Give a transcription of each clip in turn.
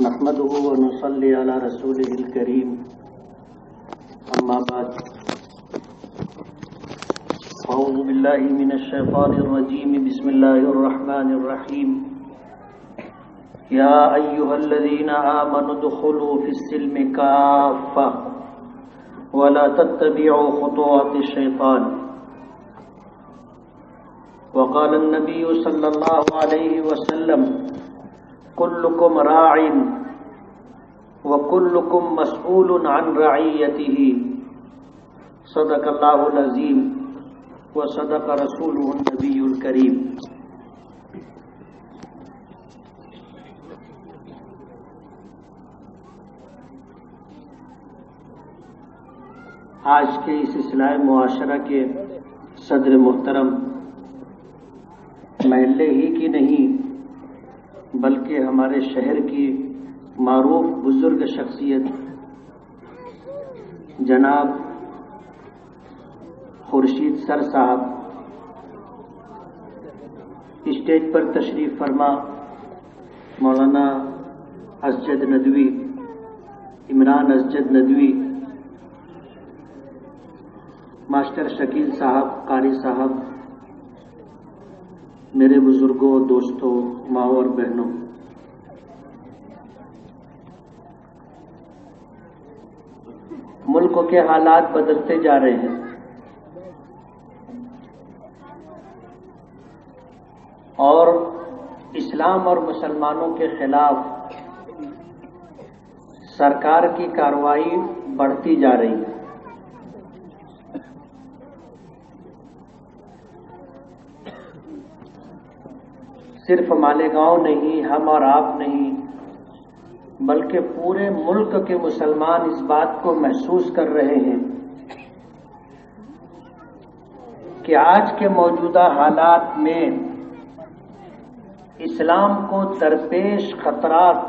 نحمده ونصلي على رسوله الكريم اما بعد اعوذ بالله من الشيطان الرجيم بسم الله الرحمن الرحيم يا ايها الذين آمنوا ادخلوا في السلم كافة ولا تتبعوا خطوات الشيطان وقال النبي صلى الله عليه وسلم كلكم راع وكلكم مسؤول عن رعيته صدق الله العظيم وصدق رسوله النبي الكريم. آج کے اس اصلاح معاشرہ کے صدر محترم محلے ہی کی نہیں بلکہ ہمارے شہر کی معروف بزرگ شخصیت جناب خورشید سر صاحب اسٹیج پر تشریف فرما مولانا اسجد ندوی عمران اسجد ندوی ماسٹر شکیل صاحب قاری صاحب میرے بزرگوں دوستوں ماں اور بہنوں، ملک کے حالات بدلتے جا رہے ہیں اور اسلام اور مسلمانوں کے خلاف سرکار کی کارروائی بڑھتی جا رہی ہے۔ صرف مالیگاؤں نہیں، ہم اور آپ نہیں، بلکہ پورے ملک کے مسلمان اس بات کو محسوس کر رہے ہیں کہ آج کے موجودہ حالات میں اسلام کو درپیش خطرات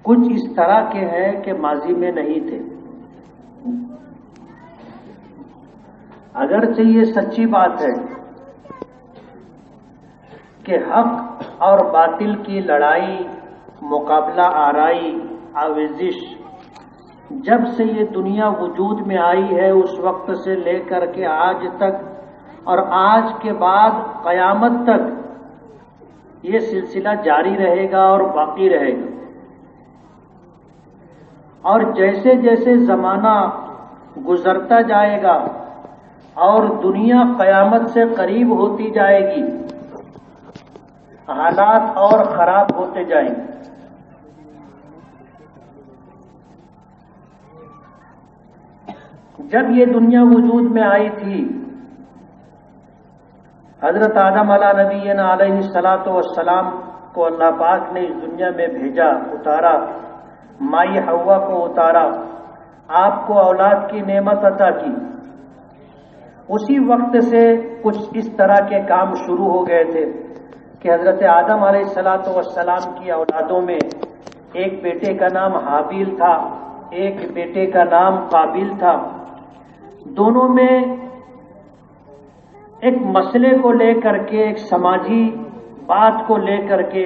کچھ اس طرح کے ہیں کہ ماضی میں نہیں تھے۔ اگرچہ یہ سچی بات ہے کہ حق اور باطل کی لڑائی، مقابلہ آرائی، آویزش جب سے یہ دنیا وجود میں آئی ہے اس وقت سے لے کر کے آج تک اور آج کے بعد قیامت تک یہ سلسلہ جاری رہے گا اور باقی رہے گا۔ اور جیسے جیسے زمانہ گزرتا جائے گا اور دنیا قیامت سے قریب ہوتی جائے گی، حالات اور خراب ہوتے جائیں گے۔ جب یہ دنیا وجود میں آئی تھی، حضرت آدم علیہ نبینا علیہ الصلاۃ والسلام کو اللہ پاک نے اس دنیا میں بھیجا، اتارا، مائی حوا کو اتارا، آپ کو اولاد کی نعمت عطا کی۔ اسی وقت سے کچھ اس طرح کے کام شروع ہو گئے تھے کہ حضرت آدم علیہ الصلاۃ والسلام کی اولادوں میں ایک بیٹے کا نام حابیل تھا، ایک بیٹے کا نام قابیل تھا۔ دونوں میں ایک مسئلے کو لے کر کے، ایک سماجی بات کو لے کر کے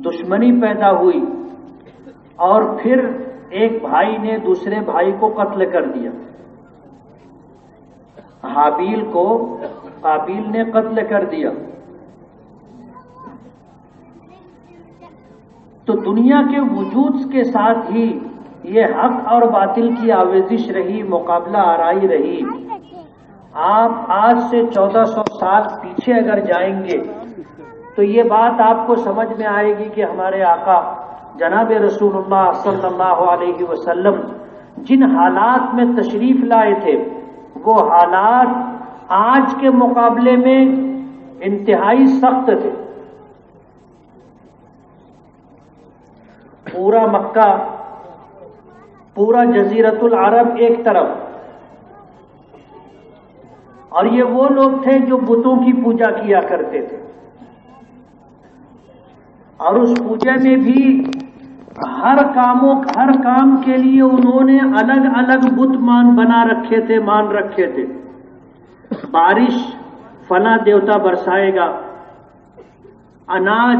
دشمنی پیدا ہوئی اور پھر ایک بھائی نے دوسرے بھائی کو قتل کر دیا۔ حابیل کو قابیل نے قتل کر دیا۔ تو دنیا کے وجود کے ساتھ ہی یہ حق اور باطل کی آویزش رہی، مقابلہ آرائی رہی۔ آپ آج سے 1400 سال پیچھے اگر جائیں گے تو یہ بات آپ کو سمجھ میں آئے گی کہ ہمارے آقا جناب رسول اللہ صلی اللہ علیہ وسلم جن حالات میں تشریف لائے تھے وہ حالات آج کے مقابلے میں انتہائی سخت تھے۔ پورا مکہ، پورا جزیرۃ العرب ایک طرف، اور یہ وہ لوگ تھے جو بتوں کی پوجا کیا کرتے تھے، اور اس پوجا میں بھی ہر کام کے لیے انہوں نے الگ الگ بت مان رکھے تھے۔ بارش فلاں دیوتا برسائے گا، اناج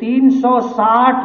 360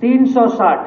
360।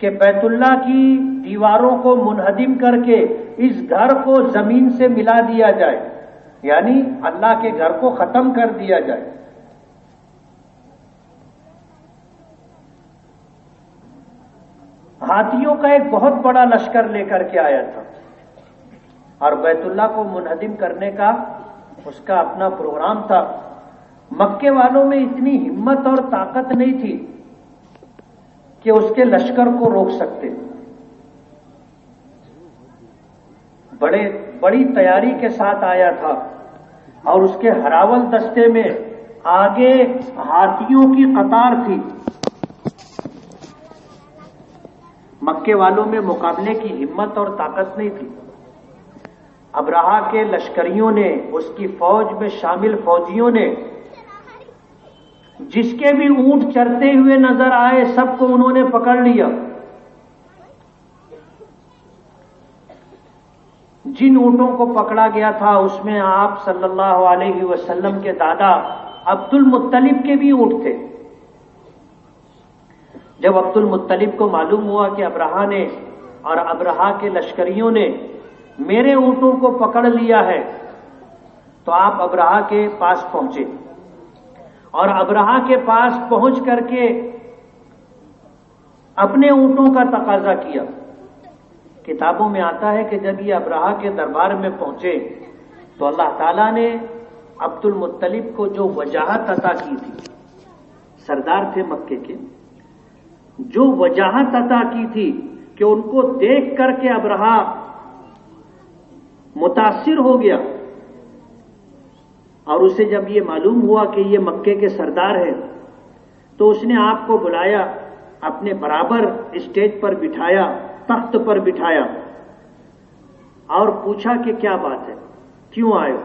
کہ بیت اللہ کی دیواروں کو منہدم کر کے اس گھر کو زمین سے ملا دیا جائے، یعنی اللہ کے گھر کو ختم کر دیا جائے۔ ہاتھیوں کا ایک بہت بڑا لشکر لے کر کے آیا تھا، اور بیت اللہ کو منہدم کرنے کا اس کا اپنا پروگرام تھا۔ مکے والوں میں اتنی ہمت اور طاقت نہیں تھی کہ اس کے لشکر کو روک سکتے۔ بڑی تیاری کے ساتھ آیا تھا، اور اس کے ہراول دستے میں آگے ہاتھیوں کی قطار تھی۔ مکے والوں میں مقابلے کی ہمت اور طاقت نہیں تھی۔ ابرہہ کے لشکریوں نے، اس کی فوج میں شامل فوجیوں نے، جس کے بھی اونٹ چرتے ہوئے نظر آئے سب کو انہوں نے پکڑ لیا۔ جن اونٹوں کو پکڑا گیا تھا اس میں آپ صلی اللہ علیہ وسلم کے دادا عبد المطلب کے بھی اونٹ تھے۔ جب عبد المطلب کو معلوم ہوا کہ ابرہہ نے اور ابرہہ کے لشکریوں نے میرے اونٹوں کو پکڑ لیا ہے، تو آپ ابرہہ کے پاس پہنچے، اور ابرہہ کے پاس پہنچ کر کے اپنے اونٹوں کا تقاضا کیا۔ کتابوں میں آتا ہے کہ جب یہ ابرہہ کے دربار میں پہنچے تو اللہ تعالیٰ نے عبد المطلب کو جو وجاہت عطا کی تھی، سردار تھے مکے کے، جو وجاہت عطا کی تھی کہ ان کو دیکھ کر کے ابرہہ متاثر ہو گیا، اور اسے جب یہ معلوم ہوا کہ یہ مکے کے سردار ہیں تو اس نے آپ کو بلایا، اپنے برابر اسٹیج پر بٹھایا، تخت پر بٹھایا، اور پوچھا کہ کیا بات ہے، کیوں آئے ہو؟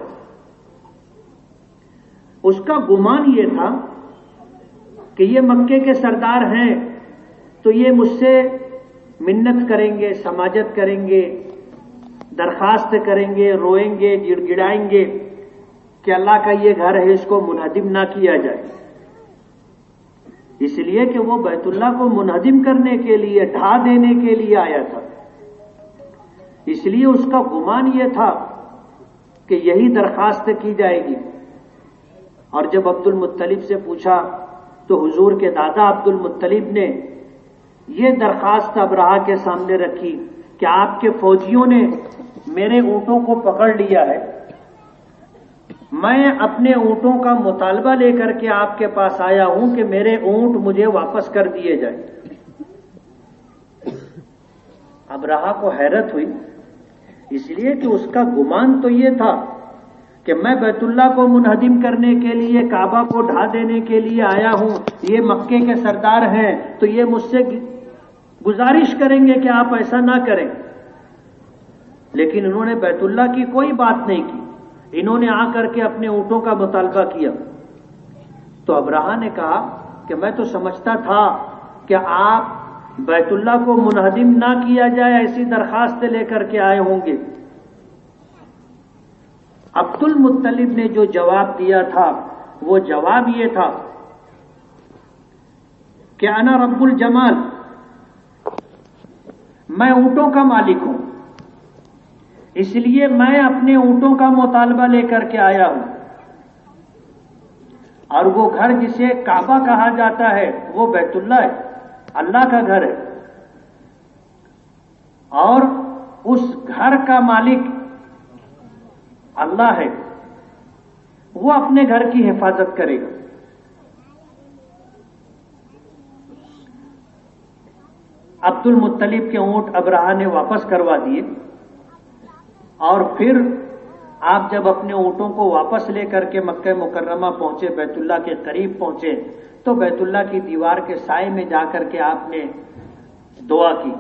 اس کا گمان یہ تھا کہ یہ مکے کے سردار ہیں تو یہ مجھ سے منت کریں گے، سماجت کریں گے، درخواست کریں گے، روئیں گے، گڑ گڑائیں گے کہ اللہ کا یہ گھر ہے، اس کو منہدم نہ کیا جائے۔ اس لیے کہ وہ بیت اللہ کو منہدم کرنے کے لیے، ڈھا دینے کے لیے آیا تھا۔ اس لیے اس کا گمان یہ تھا کہ یہی درخواست کی جائے گی۔ اور جب عبد المطلب سے پوچھا تو حضور کے دادا عبد المطلب نے یہ درخواست ابرہہ کے سامنے رکھی کہ آپ کے فوجیوں نے میرے اونٹوں کو پکڑ لیا ہے، میں اپنے اونٹوں کا مطالبہ لے کر کے آپ کے پاس آیا ہوں کہ میرے اونٹ مجھے واپس کر دیے جائیں۔ ابرہہ کو حیرت ہوئی، اس لیے کہ اس کا گمان تو یہ تھا کہ میں بیت اللہ کو منہدم کرنے کے لیے، کعبہ کو ڈھا دینے کے لیے آیا ہوں، یہ مکے کے سردار ہیں تو یہ مجھ سے گزارش کریں گے کہ آپ ایسا نہ کریں، لیکن انہوں نے بیت اللہ کی کوئی بات نہیں کی، انہوں نے آ کر کے اپنے اونٹوں کا مطالبہ کیا۔ تو ابرہہ نے کہا کہ میں تو سمجھتا تھا کہ آپ بیت اللہ کو منہدم نہ کیا جائے ایسی درخواست لے کر کے آئے ہوں گے۔ عبد المطلب نے جو جواب دیا تھا وہ جواب یہ تھا کہ انا رب الجمال، میں اونٹوں کا مالک ہوں، اس لیے میں اپنے اونٹوں کا مطالبہ لے کر کے آیا ہوں، اور وہ گھر جسے کعبہ کہا جاتا ہے وہ بیت اللہ ہے، اللہ کا گھر ہے، اور اس گھر کا مالک اللہ ہے، وہ اپنے گھر کی حفاظت کرے گا۔ عبد المطلب کے اونٹ ابرہہ نے واپس کروا دیے، اور پھر آپ جب اپنے اونٹوں کو واپس لے کر کے مکہ مکرمہ پہنچے، بیت اللہ کے قریب پہنچے، تو بیت اللہ کی دیوار کے سائے میں جا کر کے آپ نے دعا کی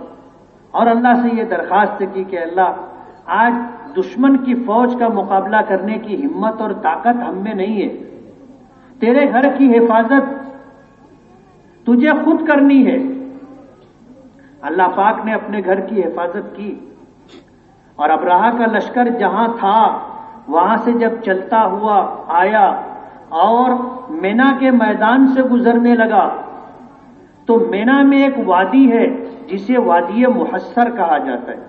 اور اللہ سے یہ درخواست کی کہ اللہ، آج دشمن کی فوج کا مقابلہ کرنے کی ہمت اور طاقت ہم میں نہیں ہے، تیرے گھر کی حفاظت تجھے خود کرنی ہے۔ اللہ پاک نے اپنے گھر کی حفاظت کی، اور ابرہہ کا لشکر جہاں تھا وہاں سے جب چلتا ہوا آیا اور مینا کے میدان سے گزرنے لگا تو مینا میں ایک وادی ہے، جسے وادی محصر کہا جاتا ہے۔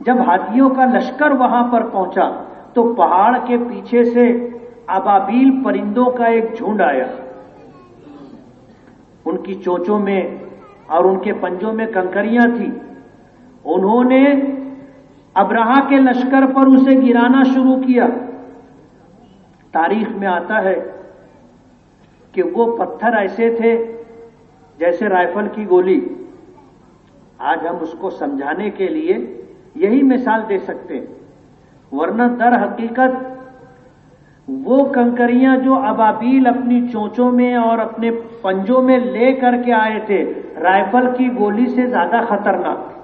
جب ہاتھیوں کا لشکر وہاں پر پہنچا تو پہاڑ کے پیچھے سے ابابیل پرندوں کا ایک جھنڈ آیا، ان کی چونچوں میں اور ان کے پنجوں میں کنکریاں تھیں۔ انہوں نے ابرہہ کے لشکر پر اسے گرانا شروع کیا۔ تاریخ میں آتا ہے کہ وہ پتھر ایسے تھے جیسے رائفل کی گولی۔ آج ہم اس کو سمجھانے کے لیے یہی مثال دے سکتے ہیں، ورنہ در حقیقت وہ کنکریاں جو ابابیل اپنی چونچوں میں اور اپنے پنجوں میں لے کر کے آئے تھے، رائفل کی گولی سے زیادہ خطرناک تھی۔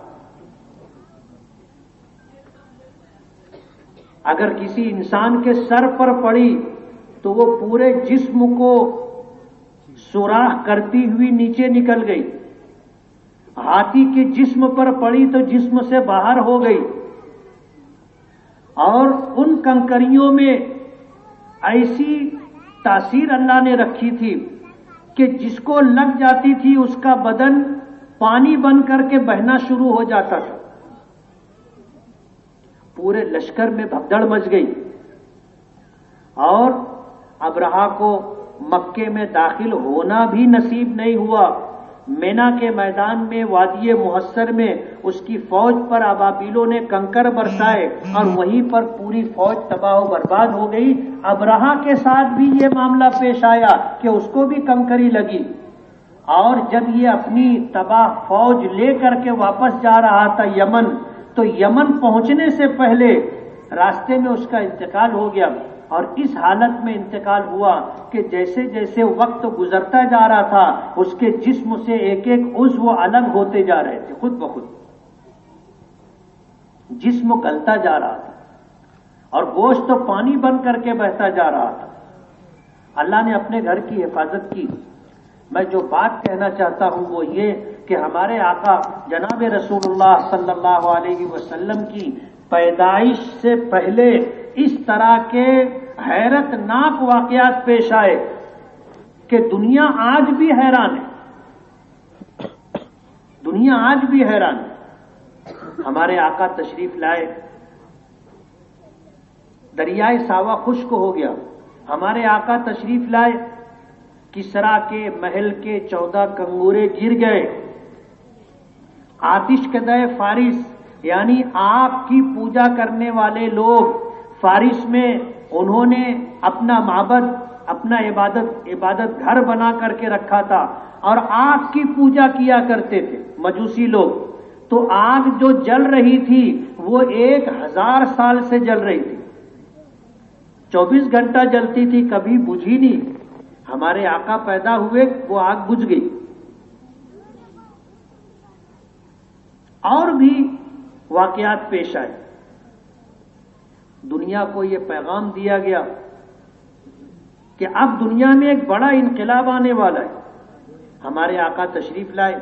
اگر کسی انسان کے سر پر پڑی تو وہ پورے جسم کو سوراخ کرتی ہوئی نیچے نکل گئی، ہاتھی کے جسم پر پڑی تو جسم سے باہر ہو گئی، اور ان کنکریوں میں ایسی تاثیر اللہ نے رکھی تھی کہ جس کو لگ جاتی تھی اس کا بدن پانی بن کر کے بہنا شروع ہو جاتا تھا۔ پورے لشکر میں بھگدڑ مچ گئی، اور ابرہہ کو مکے میں داخل ہونا بھی نصیب نہیں ہوا۔ مینا کے میدان میں وادی محصر میں اس کی فوج پر ابابیلوں نے کنکر برسائے اور وہیں پر پوری فوج تباہ و برباد ہو گئی۔ ابرہہ کے ساتھ بھی یہ معاملہ پیش آیا کہ اس کو بھی کنکری لگی، اور جب یہ اپنی تباہ فوج لے کر کے واپس جا رہا تھا یمن، تو یمن پہنچنے سے پہلے راستے میں اس کا انتقال ہو گیا۔ اور اس حالت میں انتقال ہوا کہ جیسے جیسے وقت گزرتا جا رہا تھا اس کے جسم سے ایک ایک عضو الگ ہوتے جا رہے تھے، خود بخود جسم گلتا جا رہا تھا اور گوشت پانی بن کر کے بہتا جا رہا تھا۔ اللہ نے اپنے گھر کی حفاظت کی۔ میں جو بات کہنا چاہتا ہوں وہ یہ کہ ہمارے آقا جناب رسول اللہ صلی اللہ علیہ وسلم کی پیدائش سے پہلے اس طرح کے حیرت ناک واقعات پیش آئے کہ دنیا آج بھی حیران ہے، دنیا آج بھی حیران ہے۔ ہمارے آقا تشریف لائے، دریائے ساوا خشک ہو گیا۔ ہمارے آقا تشریف لائے، کسریٰ کے محل کے 14 کنگورے گر گئے۔ آتش کدہ فارس یعنی آپ کی پوجا کرنے والے لوگ فارس میں انہوں نے اپنا معبد، اپنا عبادت گھر بنا کر کے رکھا تھا اور آگ کی پوجا کیا کرتے تھے مجوسی لوگ۔ تو آگ جو جل رہی تھی وہ 1000 سال سے جل رہی تھی، 24 گھنٹہ جلتی تھی، کبھی بجھی نہیں۔ ہمارے آقا پیدا ہوئے وہ آگ بجھ گئی۔ اور بھی واقعات پیش آئے۔ دنیا کو یہ پیغام دیا گیا کہ اب دنیا میں ایک بڑا انقلاب آنے والا ہے۔ ہمارے آقا تشریف لائے،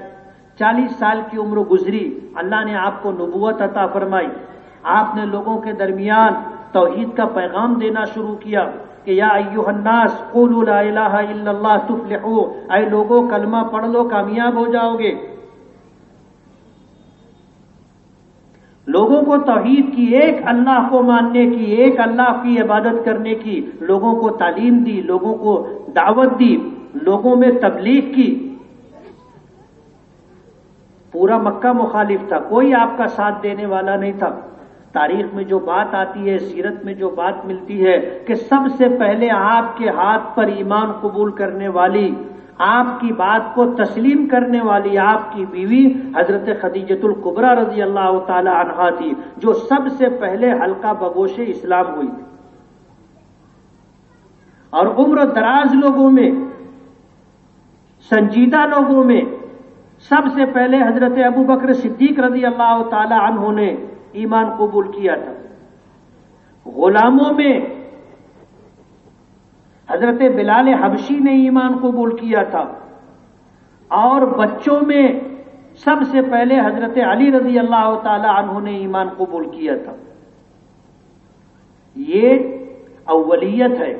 40 سال کی عمر گزری، اللہ نے آپ کو نبوت عطا فرمائی، آپ نے لوگوں کے درمیان توحید کا پیغام دینا شروع کیا کہ یا ایھا الناس قولوا لا الہ الا اللہ تفلحوا، اے لوگوں کلمہ پڑھ لو کامیاب ہو جاؤ گے۔ لوگوں کو توحید کی، ایک اللہ کو ماننے کی، ایک اللہ کی عبادت کرنے کی لوگوں کو تعلیم دی، لوگوں کو دعوت دی، لوگوں میں تبلیغ کی۔ پورا مکہ مخالف تھا، کوئی آپ کا ساتھ دینے والا نہیں تھا۔ تاریخ میں جو بات آتی ہے، سیرت میں جو بات ملتی ہے کہ سب سے پہلے آپ کے ہاتھ پر ایمان قبول کرنے والی، آپ کی بات کو تسلیم کرنے والی آپ کی بیوی حضرت خدیجۃ الکبریٰ رضی اللہ تعالی عنہا تھی، جو سب سے پہلے حلقہ بگوش اسلام ہوئی تھی۔ اور عمر دراز لوگوں میں، سنجیدہ لوگوں میں سب سے پہلے حضرت ابوبکر صدیق رضی اللہ تعالی عنہ نے ایمان قبول کیا تھا۔ غلاموں میں حضرت بلال حبشی نے ایمان قبول کیا تھا، اور بچوں میں سب سے پہلے حضرت علی رضی اللہ تعالی عنہ نے ایمان قبول کیا تھا۔ یہ اولیت ہے۔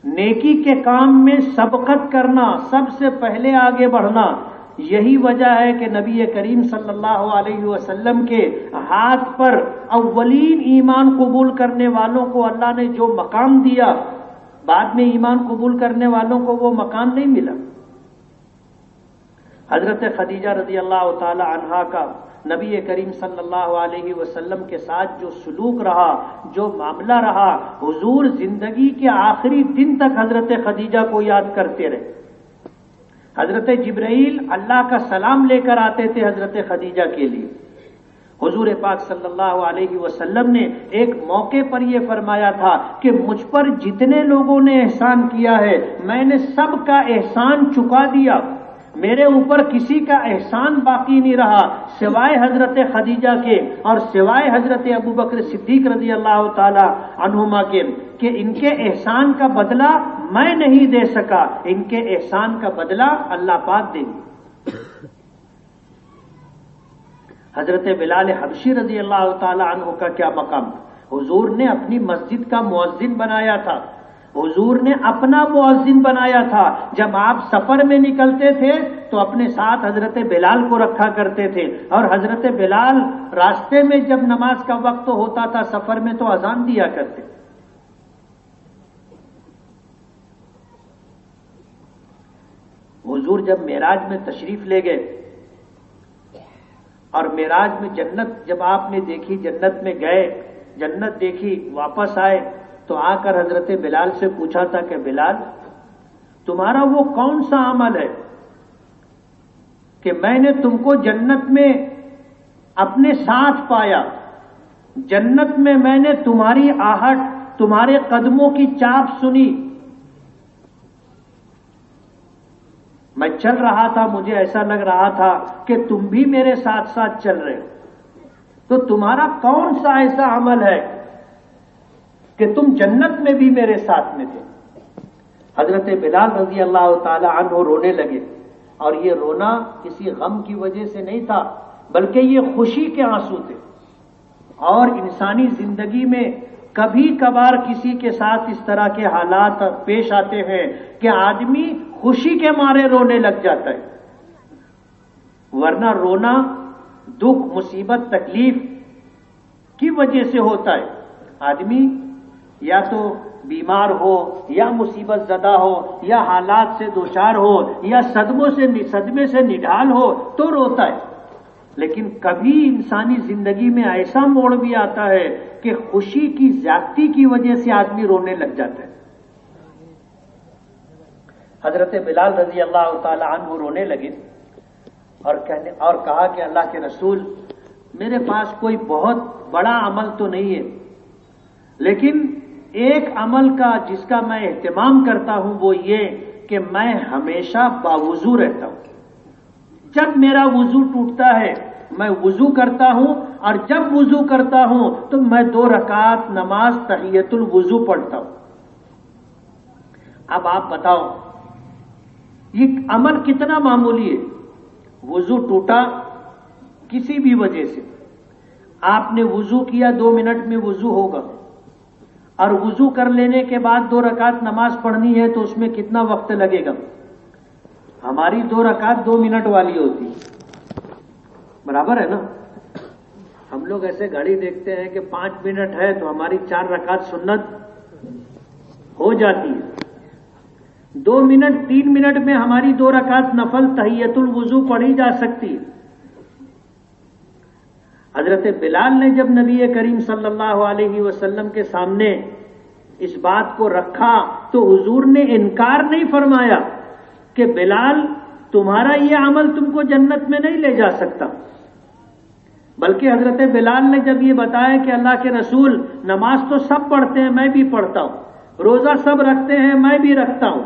نیکی کے کام میں سبقت کرنا، سب سے پہلے آگے بڑھنا، یہی وجہ ہے کہ نبی کریم صلی اللہ علیہ وسلم کے ہاتھ پر اولین ایمان قبول کرنے والوں کو اللہ نے جو مقام دیا، بعد میں ایمان قبول کرنے والوں کو وہ مقام نہیں ملا۔ حضرت خدیجہ رضی اللہ تعالی عنہا کا نبی کریم صلی اللہ علیہ وسلم کے ساتھ جو سلوک رہا، جو معاملہ رہا، حضور زندگی کے آخری دن تک حضرت خدیجہ کو یاد کرتے رہے۔ حضرت جبرائیل اللہ کا سلام لے کر آتے تھے حضرت خدیجہ کے لیے۔ حضور پاک صلی اللہ علیہ وسلم نے ایک موقع پر یہ فرمایا تھا کہ مجھ پر جتنے لوگوں نے احسان کیا ہے میں نے سب کا احسان چکا دیا، میرے اوپر کسی کا احسان باقی نہیں رہا سوائے حضرت خدیجہ کے اور سوائے حضرت ابوبکر صدیق رضی اللہ تعالی عنہما کے، کہ ان کے احسان کا بدلہ میں نہیں دے سکا، ان کے احسان کا بدلہ اللہ پاک دیں گے۔ حضرت بلال حبشی رضی اللہ تعالی عنہ کا کیا مقام؟ حضور نے اپنی مسجد کا مؤذن بنایا تھا، حضور نے اپنا مؤذن بنایا تھا۔ جب آپ سفر میں نکلتے تھے تو اپنے ساتھ حضرت بلال کو رکھا کرتے تھے، اور حضرت بلال راستے میں جب نماز کا وقت ہوتا تھا سفر میں تو اذان دیا کرتے۔ حضور جب معراج میں تشریف لے گئے اور معراج میں جنت جب آپ نے دیکھی، جنت میں گئے، جنت دیکھی، واپس آئے تو آ کر حضرت بلال سے پوچھا تھا کہ بلال تمہارا وہ کون سا عمل ہے کہ میں نے تم کو جنت میں اپنے ساتھ پایا، جنت میں میں نے تمہاری آہٹ، تمہارے قدموں کی چاپ سنی، میں چل رہا تھا مجھے ایسا لگ رہا تھا کہ تم بھی میرے ساتھ ساتھ چل رہے ہو، تو تمہارا کون سا ایسا عمل ہے کہ تم جنت میں بھی میرے ساتھ میں تھے؟ حضرت بلال رضی اللہ تعالی عنہ رونے لگے، اور یہ رونا کسی غم کی وجہ سے نہیں تھا بلکہ یہ خوشی کے آنسو تھے۔ اور انسانی زندگی میں کبھی کبھار کسی کے ساتھ اس طرح کے حالات پیش آتے ہیں کہ آدمی خوشی کے مارے رونے لگ جاتا ہے، ورنہ رونا دکھ، مصیبت، تکلیف کی وجہ سے ہوتا ہے۔ آدمی یا تو بیمار ہو یا مصیبت زدہ ہو یا حالات سے دوچار ہو یا صدمے سے نڈھال ہو تو روتا ہے، لیکن کبھی انسانی زندگی میں ایسا موڑ بھی آتا ہے کہ خوشی کی زیادتی کی وجہ سے آدمی رونے لگ جاتا ہے۔ حضرت بلال رضی اللہ تعالی عنہ رونے لگے اور کہا کہ اللہ کے رسول میرے پاس کوئی بہت بڑا عمل تو نہیں ہے، لیکن ایک عمل کا جس کا میں اہتمام کرتا ہوں وہ یہ کہ میں ہمیشہ باوضو رہتا ہوں۔ جب میرا وضو ٹوٹتا ہے میں وضو کرتا ہوں، اور جب وضو کرتا ہوں تو میں 2 رکعت نماز تحیۃ الوضو پڑھتا ہوں۔ اب آپ بتاؤ یہ عمل کتنا معمولی ہے؟ وضو ٹوٹا کسی بھی وجہ سے، آپ نے وضو کیا 2 منٹ میں وضو ہوگا، اور وضو کر لینے کے بعد 2 رکعت نماز پڑھنی ہے تو اس میں کتنا وقت لگے گا؟ ہماری 2 رکعت 2 منٹ والی ہوتی، برابر ہے نا؟ ہم لوگ ایسے گھڑی دیکھتے ہیں کہ 5 منٹ ہے تو ہماری 4 رکعت سنت ہو جاتی ہے، 2 منٹ 3 منٹ میں ہماری 2 رکعت نفل تحیۃ الوضو پڑھی جا سکتی ہے۔ حضرت بلال نے جب نبی کریم صلی اللہ علیہ وسلم کے سامنے اس بات کو رکھا تو حضور نے انکار نہیں فرمایا کہ بلال تمہارا یہ عمل تم کو جنت میں نہیں لے جا سکتا، بلکہ حضرت بلال نے جب یہ بتایا کہ اللہ کے رسول نماز تو سب پڑھتے ہیں میں بھی پڑھتا ہوں، روزہ سب رکھتے ہیں میں بھی رکھتا ہوں،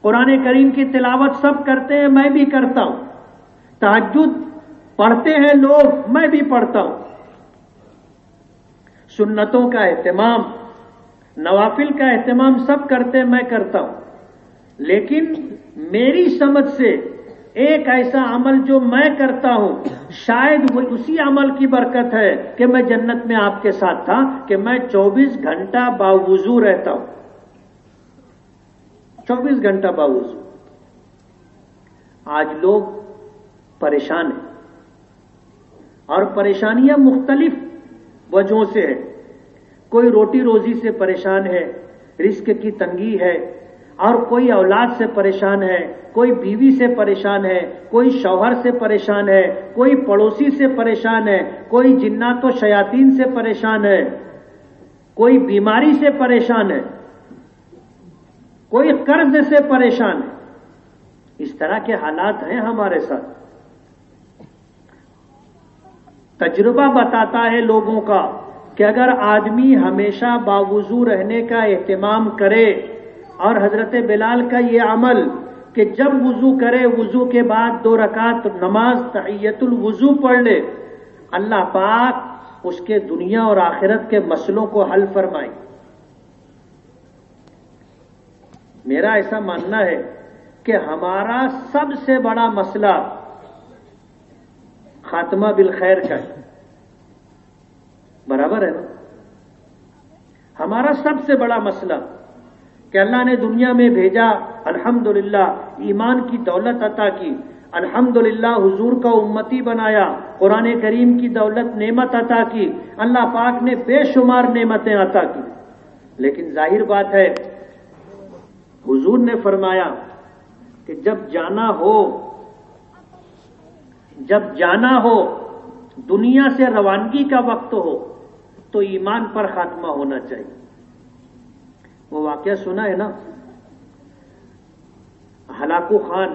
قرآن کریم کی تلاوت سب کرتے ہیں میں بھی کرتا ہوں، تہجد پڑھتے ہیں لوگ میں بھی پڑھتا ہوں، سنتوں کا اہتمام، نوافل کا اہتمام سب کرتے ہیں میں کرتا ہوں، لیکن میری سمجھ سے ایک ایسا عمل جو میں کرتا ہوں شاید وہ اسی عمل کی برکت ہے کہ میں جنت میں آپ کے ساتھ تھا کہ میں 24 گھنٹہ باوضو رہتا ہوں، 24 گھنٹہ باوضو۔ آج لوگ پریشان ہے، اور پریشانیاں مختلف وجہوں سے ہیں۔ کوئی روٹی روزی سے پریشان ہے، رزق کی تنگی ہے، اور کوئی اولاد سے پریشان ہے، کوئی بیوی سے پریشان ہے، کوئی شوہر سے پریشان ہے، کوئی پڑوسی سے پریشان ہے، کوئی جنات و شیاطین سے پریشان ہے، کوئی بیماری سے پریشان ہے، کوئی قرض سے پریشان ہے۔ اس طرح کے حالات ہیں ہمارے ساتھ۔ تجربہ بتاتا ہے لوگوں کا کہ اگر آدمی ہمیشہ باوضو رہنے کا اہتمام کرے، اور حضرت بلال کا یہ عمل کہ جب وضو کرے وضو کے بعد 2 رکعت نماز تحیۃ الوضو پڑھ لے، اللہ پاک اس کے دنیا اور آخرت کے مسئلوں کو حل فرمائے۔ میرا ایسا ماننا ہے کہ ہمارا سب سے بڑا مسئلہ خاتمہ بالخیر کا ہے، برابر ہے نا؟ ہمارا سب سے بڑا مسئلہ کہ اللہ نے دنیا میں بھیجا، الحمدللہ ایمان کی دولت عطا کی، الحمدللہ حضور کا امتی بنایا، قرآن کریم کی دولت نعمت عطا کی، اللہ پاک نے بے شمار نعمتیں عطا کی، لیکن ظاہر بات ہے حضور نے فرمایا کہ جب جانا ہو دنیا سے روانگی کا وقت ہو تو ایمان پر خاتمہ ہونا چاہیے۔ وہ واقعہ سنا ہے نا، ہلاکو خان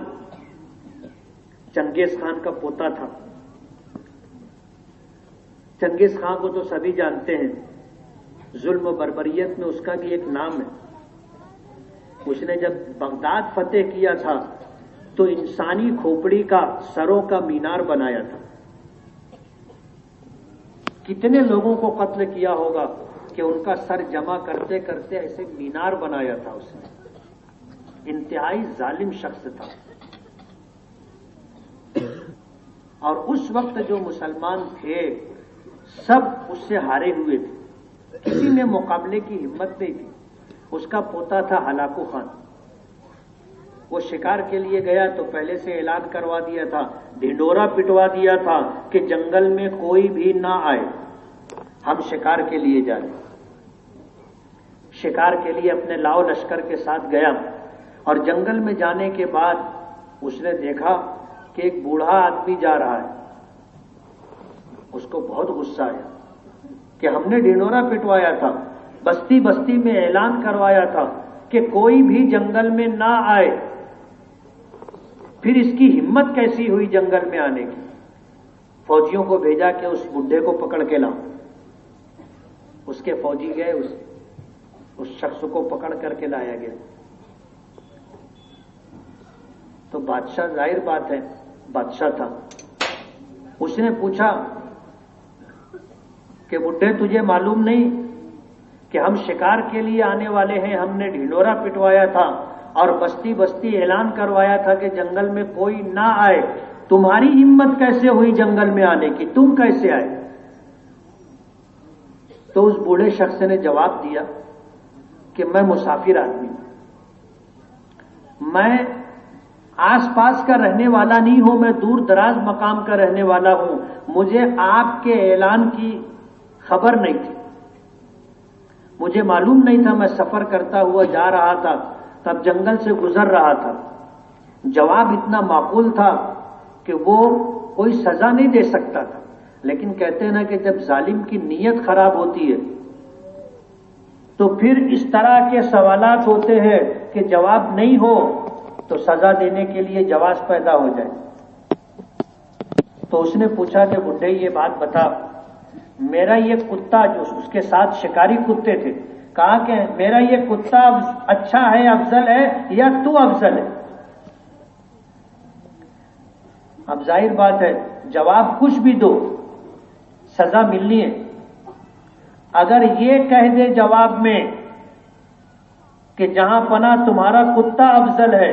چنگیز خان کا پوتا تھا۔ چنگیز خان کو تو سبھی جانتے ہیں، ظلم و بربریت میں اس کا بھی ایک نام ہے۔ اس نے جب بغداد فتح کیا تھا تو انسانی کھوپڑی کا سروں کا مینار بنایا تھا۔ کتنے لوگوں کو قتل کیا ہوگا کہ ان کا سر جمع کرتے کرتے ایسے مینار بنایا تھا اس نے۔ انتہائی ظالم شخص تھا، اور اس وقت جو مسلمان تھے سب اس سے ہارے ہوئے تھے، کسی میں مقابلے کی ہمت نہیں تھی۔ اس کا پوتا تھا ہلاکو خان، وہ شکار کے لیے گیا تو پہلے سے اعلان کروا دیا تھا، ڈھنڈورا پٹوا دیا تھا کہ جنگل میں کوئی بھی نہ آئے، ہم شکار کے لیے جا رہے ہیں۔ شکار کے لیے اپنے لاؤ لشکر کے ساتھ گیا، اور جنگل میں جانے کے بعد اس نے دیکھا کہ ایک بوڑھا آدمی جا رہا ہے۔ اس کو بہت غصہ آیا کہ ہم نے ڈھنڈورا پٹوایا تھا، بستی بستی میں اعلان کروایا تھا کہ کوئی بھی جنگل میں نہ آئے، پھر اس کی ہمت کیسی ہوئی جنگل میں آنے کی؟ فوجیوں کو بھیجا کہ اس بڈھے کو پکڑ کے لاؤ۔ اس کے فوجی گئے، اس شخص کو پکڑ کر کے لایا گیا۔ تو بادشاہ، ظاہر بات ہے بادشاہ تھا، اس نے پوچھا کہ بڈھے تجھے معلوم نہیں کہ ہم شکار کے لیے آنے والے ہیں؟ ہم نے ڈھنڈورا پٹوایا تھا اور بستی بستی اعلان کروایا تھا کہ جنگل میں کوئی نہ آئے، تمہاری ہمت کیسے ہوئی جنگل میں آنے کی؟ تم کیسے آئے؟ تو اس بوڑھے شخص نے جواب دیا کہ میں مسافر آدمی ہوں، میں آس پاس کا رہنے والا نہیں ہوں، میں دور دراز مقام کا رہنے والا ہوں، مجھے آپ کے اعلان کی خبر نہیں تھی، مجھے معلوم نہیں تھا، میں سفر کرتا ہوا جا رہا تھا، تب جنگل سے گزر رہا تھا۔ جواب اتنا معقول تھا کہ وہ کوئی سزا نہیں دے سکتا تھا، لیکن کہتے ہیں نا کہ جب ظالم کی نیت خراب ہوتی ہے تو پھر اس طرح کے سوالات ہوتے ہیں کہ جواب نہیں ہو تو سزا دینے کے لیے جواز پیدا ہو جائے۔ تو اس نے پوچھا کہ بڈھے یہ بات بتا، میرا یہ کتا، جو اس کے ساتھ شکاری کتے تھے، کہا کہ میرا یہ کتا اچھا ہے، افضل ہے، یا تو افضل ہے؟ اب ظاہر بات ہے جواب کچھ بھی دو، سزا ملنی ہے۔ اگر یہ کہہ دے جواب میں کہ جہاں پناہ تمہارا کتا افضل ہے،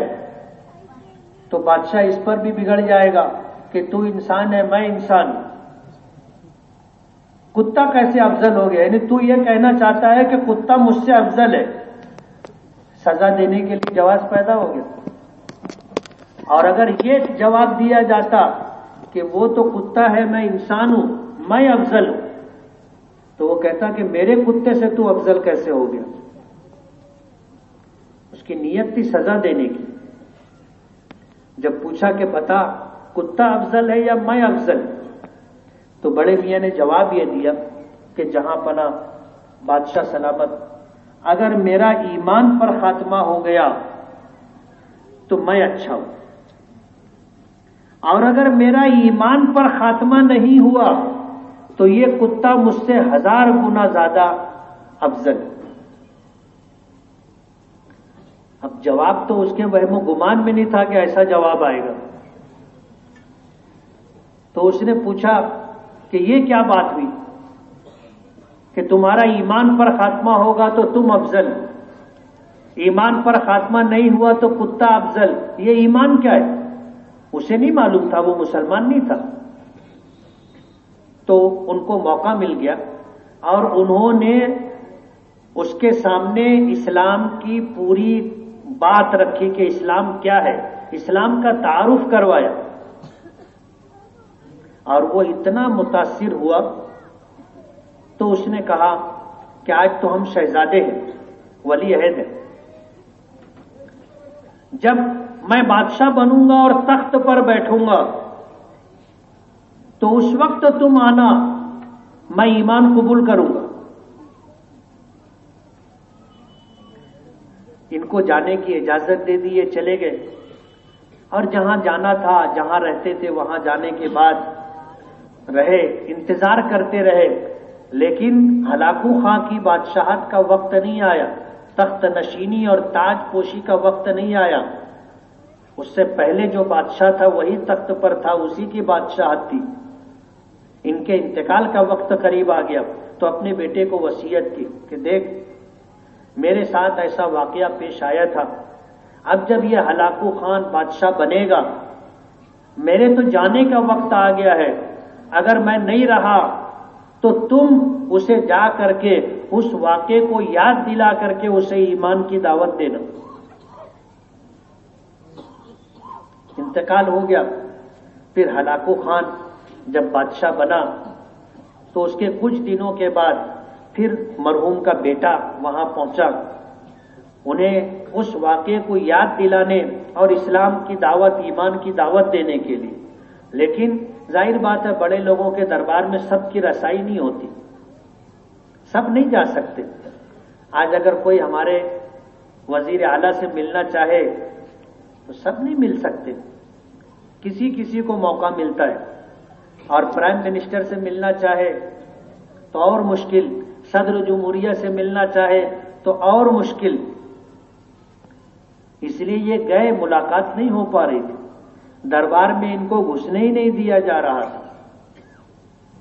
تو بادشاہ اس پر بھی بگڑ جائے گا کہ تو انسان ہے، میں انسان ہوں، کتا کیسے افضل ہو گیا؟ یعنی تو یہ کہنا چاہتا ہے کہ کتا مجھ سے افضل ہے، سزا دینے کے لیے جواز پیدا ہو گیا۔ اور اگر یہ جواب دیا جاتا کہ وہ تو کتا ہے، میں انسان ہوں، میں افضل ہوں. تو وہ کہتا کہ میرے کتے سے تو افضل کیسے ہو گیا؟ اس کی نیت تھی سزا دینے کی. جب پوچھا کہ بتا کتا افضل ہے یا میں افضل، تو بڑے میاں نے جواب یہ دیا کہ جہاں پناہ بادشاہ سلامت، اگر میرا ایمان پر خاتمہ ہو گیا تو میں اچھا ہوں، اور اگر میرا ایمان پر خاتمہ نہیں ہوا تو یہ کتا مجھ سے 1000 گنا زیادہ افضل. اب جواب تو اس کے وہم و گمان میں نہیں تھا کہ ایسا جواب آئے گا. تو اس نے پوچھا کہ یہ کیا بات ہوئی کہ تمہارا ایمان پر خاتمہ ہوگا تو تم افضل، ایمان پر خاتمہ نہیں ہوا تو کتا افضل، یہ ایمان کیا ہے؟ اسے نہیں معلوم تھا، وہ مسلمان نہیں تھا. تو ان کو موقع مل گیا اور انہوں نے اس کے سامنے اسلام کی پوری بات رکھی کہ اسلام کیا ہے، اسلام کا تعارف کروایا. اور وہ اتنا متاثر ہوا تو اس نے کہا کہ آج تو ہم شہزادے ہیں، ولی عہد ہیں، جب میں بادشاہ بنوں گا اور تخت پر بیٹھوں گا تو اس وقت تم آنا، میں ایمان قبول کروں گا. ان کو جانے کی اجازت دے دی، یہ چلے گئے اور جہاں جانا تھا، جہاں رہتے تھے، وہاں جانے کے بعد رہے، انتظار کرتے رہے. لیکن ہلاکو خاں کی بادشاہت کا وقت نہیں آیا، تخت نشینی اور تاج پوشی کا وقت نہیں آیا. اس سے پہلے جو بادشاہ تھا وہی تخت پر تھا، اسی کی بادشاہت تھی. ان کے انتقال کا وقت قریب آ گیا تو اپنے بیٹے کو وصیت کی کہ دیکھ میرے ساتھ ایسا واقعہ پیش آیا تھا، اب جب یہ ہلاکو خان بادشاہ بنے گا، میرے تو جانے کا وقت آ گیا ہے، اگر میں نہیں رہا تو تم اسے جا کر کے اس واقعے کو یاد دلا کر کے اسے ایمان کی دعوت دینا. انتقال ہو گیا. پھر ہلاکو خان جب بادشاہ بنا تو اس کے کچھ دنوں کے بعد پھر مرحوم کا بیٹا وہاں پہنچا، انہیں اس واقعے کو یاد دلانے اور اسلام کی دعوت، ایمان کی دعوت دینے کے لیے. لیکن ظاہر بات ہے بڑے لوگوں کے دربار میں سب کی رسائی نہیں ہوتی، سب نہیں جا سکتے. آج اگر کوئی ہمارے وزیر اعلیٰ سے ملنا چاہے تو سب نہیں مل سکتے، کسی کسی کو موقع ملتا ہے. اور پرائم منسٹر سے ملنا چاہے تو اور مشکل، صدر جمہوریہ سے ملنا چاہے تو اور مشکل. اس لیے یہ گئے، ملاقات نہیں ہو پا رہی تھی، دربار میں ان کو گھسنے ہی نہیں دیا جا رہا تھا.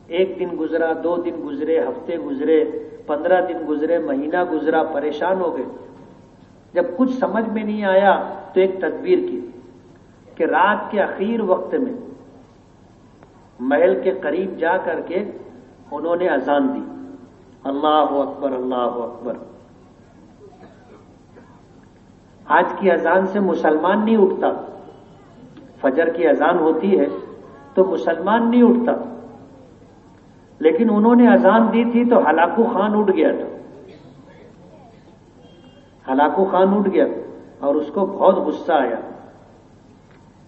ایک دن گزرا، 2 دن گزرے، ہفتے گزرے، 15 دن گزرے، مہینہ گزرا، پریشان ہو گئے. جب کچھ سمجھ میں نہیں آیا تو ایک تدبیر کی کہ رات کے اخیر وقت میں محل کے قریب جا کر کے انہوں نے اذان دی، اللہ اکبر اللہ اکبر. آج کی اذان سے مسلمان نہیں اٹھتا، فجر کی اذان ہوتی ہے تو مسلمان نہیں اٹھتا، لیکن انہوں نے اذان دی تھی تو ہلاکو خان اٹھ گیا تھا. ہلاکو خان اٹھ گیا اور اس کو بہت غصہ آیا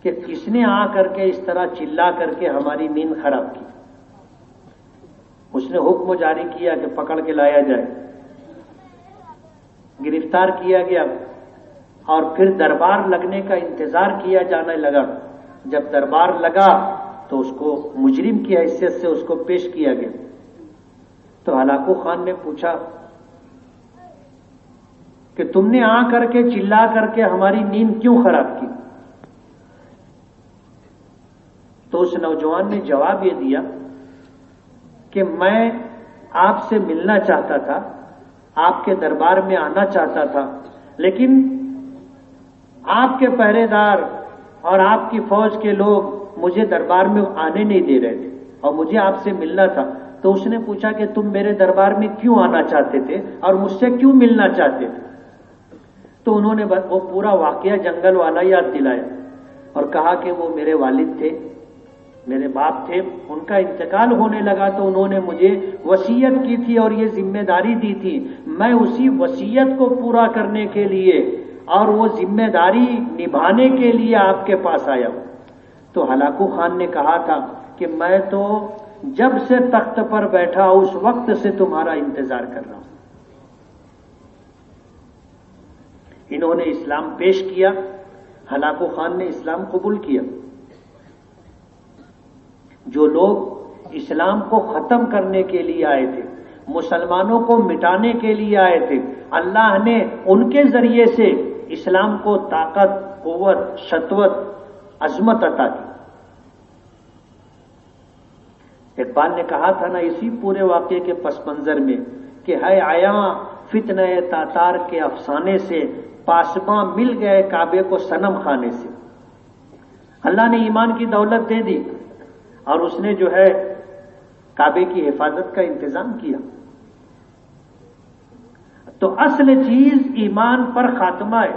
کہ کس نے آ کر کے اس طرح چلا کر کے ہماری نیند خراب کی. اس نے حکم جاری کیا کہ پکڑ کے لایا جائے. گرفتار کیا گیا اور پھر دربار لگنے کا انتظار کیا جانے لگا. جب دربار لگا تو اس کو مجرم کی حیثیت سے اس کو پیش کیا گیا. تو ہلاکو خان نے پوچھا کہ تم نے آ کر کے چلا کر کے ہماری نیند کیوں خراب کی؟ تو اس نوجوان نے جواب یہ دیا کہ میں آپ سے ملنا چاہتا تھا، آپ کے دربار میں آنا چاہتا تھا، لیکن آپ کے پہرے دار اور آپ کی فوج کے لوگ مجھے دربار میں آنے نہیں دے رہے تھے اور مجھے آپ سے ملنا تھا. تو اس نے پوچھا کہ تم میرے دربار میں کیوں آنا چاہتے تھے اور مجھ سے کیوں ملنا چاہتے تھے؟ تو انہوں نے وہ پورا واقعہ جنگل والا یاد دلایا اور کہا کہ وہ میرے والد تھے، میرے باپ تھے، ان کا انتقال ہونے لگا تو انہوں نے مجھے وصیت کی تھی اور یہ ذمہ داری دی تھی، میں اسی وصیت کو پورا کرنے کے لیے اور وہ ذمہ داری نبھانے کے لیے آپ کے پاس آیا ہوں۔ تو ہلاکو خان نے کہا تھا کہ میں تو جب سے تخت پر بیٹھا اس وقت سے تمہارا انتظار کر رہا ہوں۔ انہوں نے اسلام پیش کیا، ہلاکو خان نے اسلام قبول کیا۔ جو لوگ اسلام کو ختم کرنے کے لیے آئے تھے، مسلمانوں کو مٹانے کے لیے آئے تھے، اللہ نے ان کے ذریعے سے اسلام کو طاقت، قوت، شطوت، عظمت عطا کی۔ اقبال نے کہا تھا نا اسی پورے واقعے کے پس منظر میں کہ ہے آیا فتنہ تاتار کے افسانے سے، پاسباں مل گئے کعبے کو صنم خانے سے۔ اللہ نے ایمان کی دولت دے دی اور اس نے جو ہے کعبے کی حفاظت کا انتظام کیا۔ تو اصل چیز ایمان پر خاتمہ ہے۔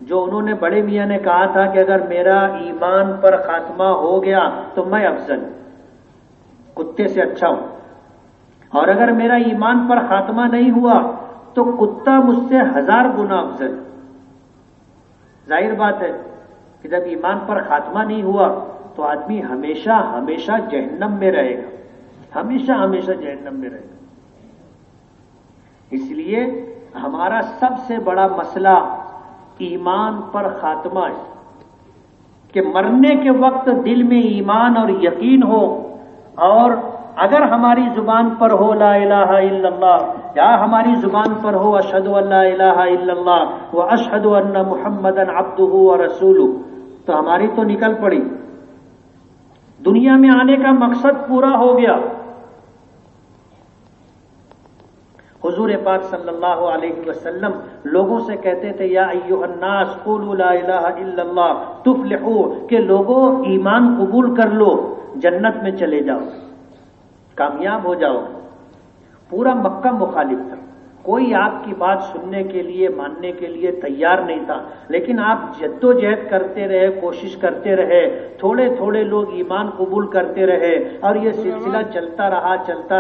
جو انہوں نے بڑے میاں نے کہا تھا کہ اگر میرا ایمان پر خاتمہ ہو گیا تو میں افضل ہوں، کتے سے اچھا ہوں، اور اگر میرا ایمان پر خاتمہ نہیں ہوا تو کتا مجھ سے 1000 گنا افضل۔ ظاہر بات ہے کہ جب ایمان پر خاتمہ نہیں ہوا تو آدمی ہمیشہ ہمیشہ جہنم میں رہے گا، ہمیشہ ہمیشہ جہنم میں رہے گا۔ اس لیے ہمارا سب سے بڑا مسئلہ ایمان پر خاتمہ ہے کہ مرنے کے وقت دل میں ایمان اور یقین ہو، اور اگر ہماری زبان پر ہو لا الہ الا اللہ، یا ہماری زبان پر ہو اشہد ان لا الہ الا اللہ واشہد ان محمدا عبدہ ورسولہ، تو ہماری تو نکل پڑی، دنیا میں آنے کا مقصد پورا ہو گیا۔ حضور پاک صلی اللہ علیہ وسلم لوگوں سے کہتے تھے یا ایھا الناس قولوا لا الہ الا اللہ تفلحوا، کہ لوگوں ایمان قبول کر لو، جنت میں چلے جاؤ، کامیاب ہو جاؤ۔ پورا مکہ مخالف تھا، کوئی آپ کی بات سننے کے لیے، ماننے کے لیے تیار نہیں تھا، لیکن آپ جدوجہد کرتے رہے، کوشش کرتے رہے، تھوڑے تھوڑے لوگ ایمان قبول کرتے رہے، اور یہ سلسلہ چلتا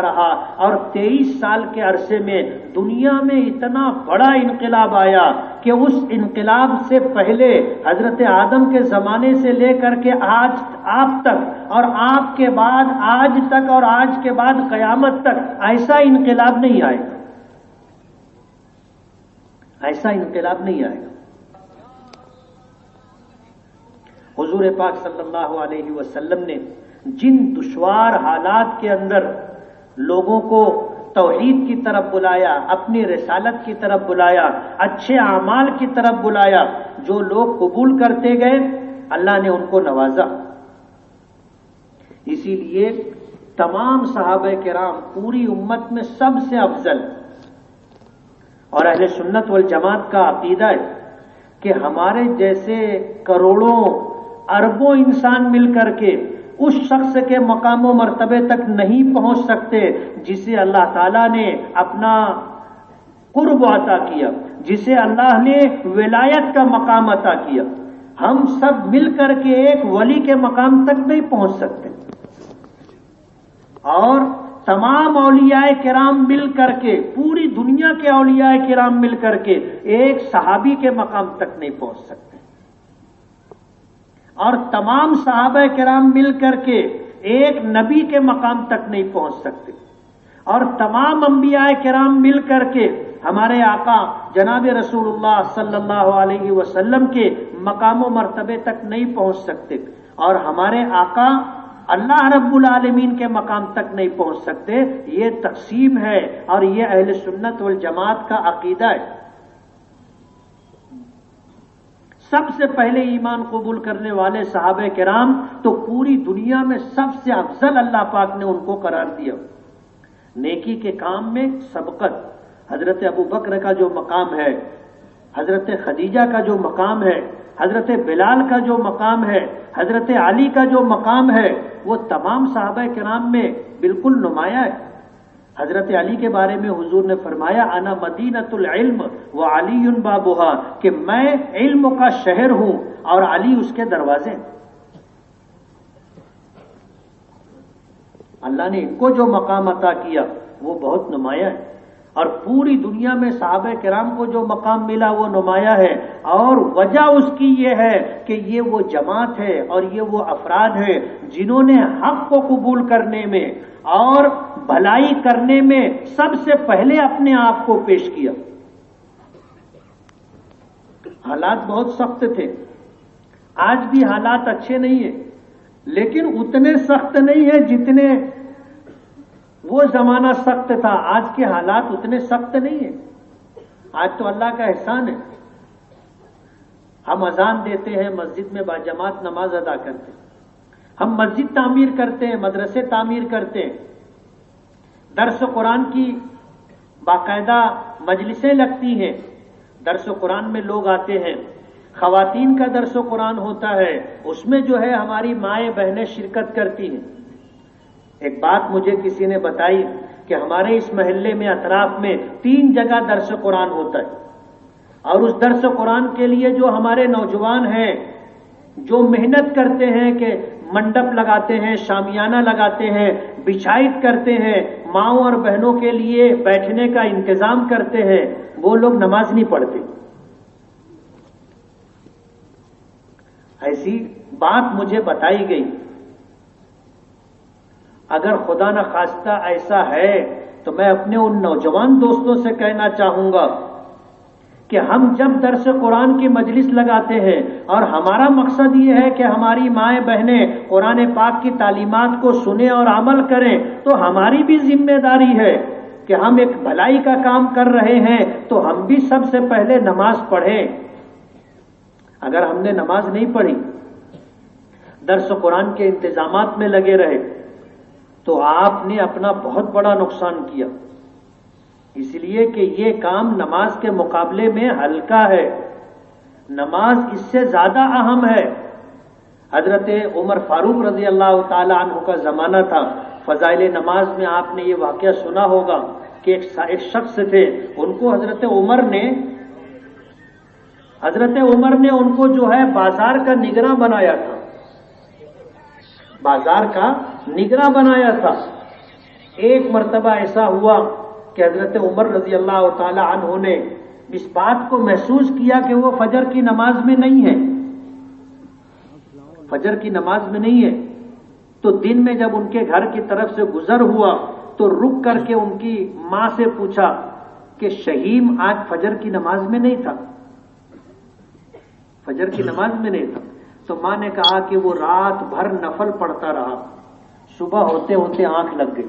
رہا، اور 23 سال کے عرصے میں دنیا میں اتنا بڑا انقلاب آیا کہ اس انقلاب سے پہلے حضرت آدم کے زمانے سے لے کر کے آج آپ تک، اور آپ کے بعد آج تک، اور آج کے بعد قیامت تک ایسا انقلاب نہیں آئے گا، ایسا انقلاب نہیں آئے گا۔ حضور پاک صلی اللہ علیہ وسلم نے جن دشوار حالات کے اندر لوگوں کو توحید کی طرف بلایا، اپنی رسالت کی طرف بلایا، اچھے اعمال کی طرف بلایا، جو لوگ قبول کرتے گئے اللہ نے ان کو نوازا۔ اسی لیے تمام صحابہ کرام پوری امت میں سب سے افضل، اور اہل سنت والجماعت کا عقیدہ ہے کہ ہمارے جیسے کروڑوں اربوں انسان مل کر کے اس شخص کے مقام و مرتبے تک نہیں پہنچ سکتے جسے اللہ تعالیٰ نے اپنا قرب عطا کیا، جسے اللہ نے ولایت کا مقام عطا کیا۔ ہم سب مل کر کے ایک ولی کے مقام تک نہیں پہنچ سکتے، اور تمام اولیاء کرام مل کر کے، پوری دنیا کے اولیاء کرام مل کر کے ایک صحابی کے مقام تک نہیں پہنچ سکتے، اور تمام صحابہ کرام مل کر کے ایک نبی کے مقام تک نہیں پہنچ سکتے، اور تمام انبیاء کرام مل کر کے ہمارے آقا جناب رسول اللہ صلی اللہ علیہ وسلم کے مقام و مرتبے تک نہیں پہنچ سکتے، اور ہمارے آقا اللہ رب العالمین کے مقام تک نہیں پہنچ سکتے۔ یہ تقسیم ہے، اور یہ اہل سنت والجماعت کا عقیدہ ہے۔ سب سے پہلے ایمان قبول کرنے والے صحابہ کرام تو پوری دنیا میں سب سے افضل اللہ پاک نے ان کو قرار دیا۔ نیکی کے کام میں سبقت، حضرت ابو بکر کا جو مقام ہے، حضرت خدیجہ کا جو مقام ہے، حضرت بلال کا جو مقام ہے، حضرت علی کا جو مقام ہے، وہ تمام صحابہ کرام میں بالکل نمایاں ہے۔ حضرت علی کے بارے میں حضور نے فرمایا انا مدینۃ العلم وعلی بابھا، کہ میں علم کا شہر ہوں اور علی اس کے دروازے۔ اللہ نے ان کو جو مقام عطا کیا وہ بہت نمایاں ہے، اور پوری دنیا میں صحابہ کرام کو جو مقام ملا وہ نمایاں ہے، اور وجہ اس کی یہ ہے کہ یہ وہ جماعت ہے اور یہ وہ افراد ہے جنہوں نے حق کو قبول کرنے میں اور بھلائی کرنے میں سب سے پہلے اپنے آپ کو پیش کیا۔ حالات بہت سخت تھے، آج بھی حالات اچھے نہیں ہیں، لیکن اتنے سخت نہیں ہیں جتنے وہ زمانہ سخت تھا۔ آج کے حالات اتنے سخت نہیں ہیں، آج تو اللہ کا احسان ہے، ہم اذان دیتے ہیں، مسجد میں باجماعت نماز ادا کرتے ہیں، ہم مسجد تعمیر کرتے ہیں، مدرسے تعمیر کرتے ہیں، درس قرآن کی باقاعدہ مجلسیں لگتی ہیں، درس قرآن میں لوگ آتے ہیں، خواتین کا درس قرآن ہوتا ہے، اس میں جو ہے ہماری مائیں بہنیں شرکت کرتی ہیں۔ ایک بات مجھے کسی نے بتائی کہ ہمارے اس محلے میں اطراف میں 3 جگہ درس قرآن ہوتا ہے، اور اس درس قرآن کے لیے جو ہمارے نوجوان ہیں جو محنت کرتے ہیں کہ منڈپ لگاتے ہیں، شامیانہ لگاتے ہیں، بچھائت کرتے ہیں، ماؤں اور بہنوں کے لیے بیٹھنے کا انتظام کرتے ہیں، وہ لوگ نماز نہیں پڑھتے۔ ایسی بات مجھے بتائی گئی۔ اگر خدا نہ خواستہ ایسا ہے تو میں اپنے ان نوجوان دوستوں سے کہنا چاہوں گا کہ ہم جب درس قرآن کی مجلس لگاتے ہیں اور ہمارا مقصد یہ ہے کہ ہماری مائیں بہنیں قرآن پاک کی تعلیمات کو سنیں اور عمل کریں، تو ہماری بھی ذمہ داری ہے کہ ہم ایک بھلائی کا کام کر رہے ہیں تو ہم بھی سب سے پہلے نماز پڑھیں۔ اگر ہم نے نماز نہیں پڑھی، درس قرآن کے انتظامات میں لگے رہے، تو آپ نے اپنا بہت بڑا نقصان کیا، اس لیے کہ یہ کام نماز کے مقابلے میں ہلکا ہے، نماز اس سے زیادہ اہم ہے۔ حضرت عمر فاروق رضی اللہ تعالی عنہ کا زمانہ تھا، فضائل نماز میں آپ نے یہ واقعہ سنا ہوگا کہ ایک شخص تھے، ان کو حضرت عمر نے ان کو جو ہے بازار کا نگراں بنایا تھا، بازار کا نگراں بنایا تھا۔ ایک مرتبہ ایسا ہوا کہ حضرت عمر رضی اللہ تعالی عنہ نے اس بات کو محسوس کیا کہ وہ فجر کی نماز میں نہیں ہے، فجر کی نماز میں نہیں ہے، تو دن میں جب ان کے گھر کی طرف سے گزر ہوا تو رک کر کے ان کی ماں سے پوچھا کہ شہیم آج فجر کی نماز میں نہیں تھا، فجر کی نماز میں نہیں تھا۔ تو ماں نے کہا کہ وہ رات بھر نفل پڑھتا رہا، صبح ہوتے ہوتے آنکھ لگ گئی۔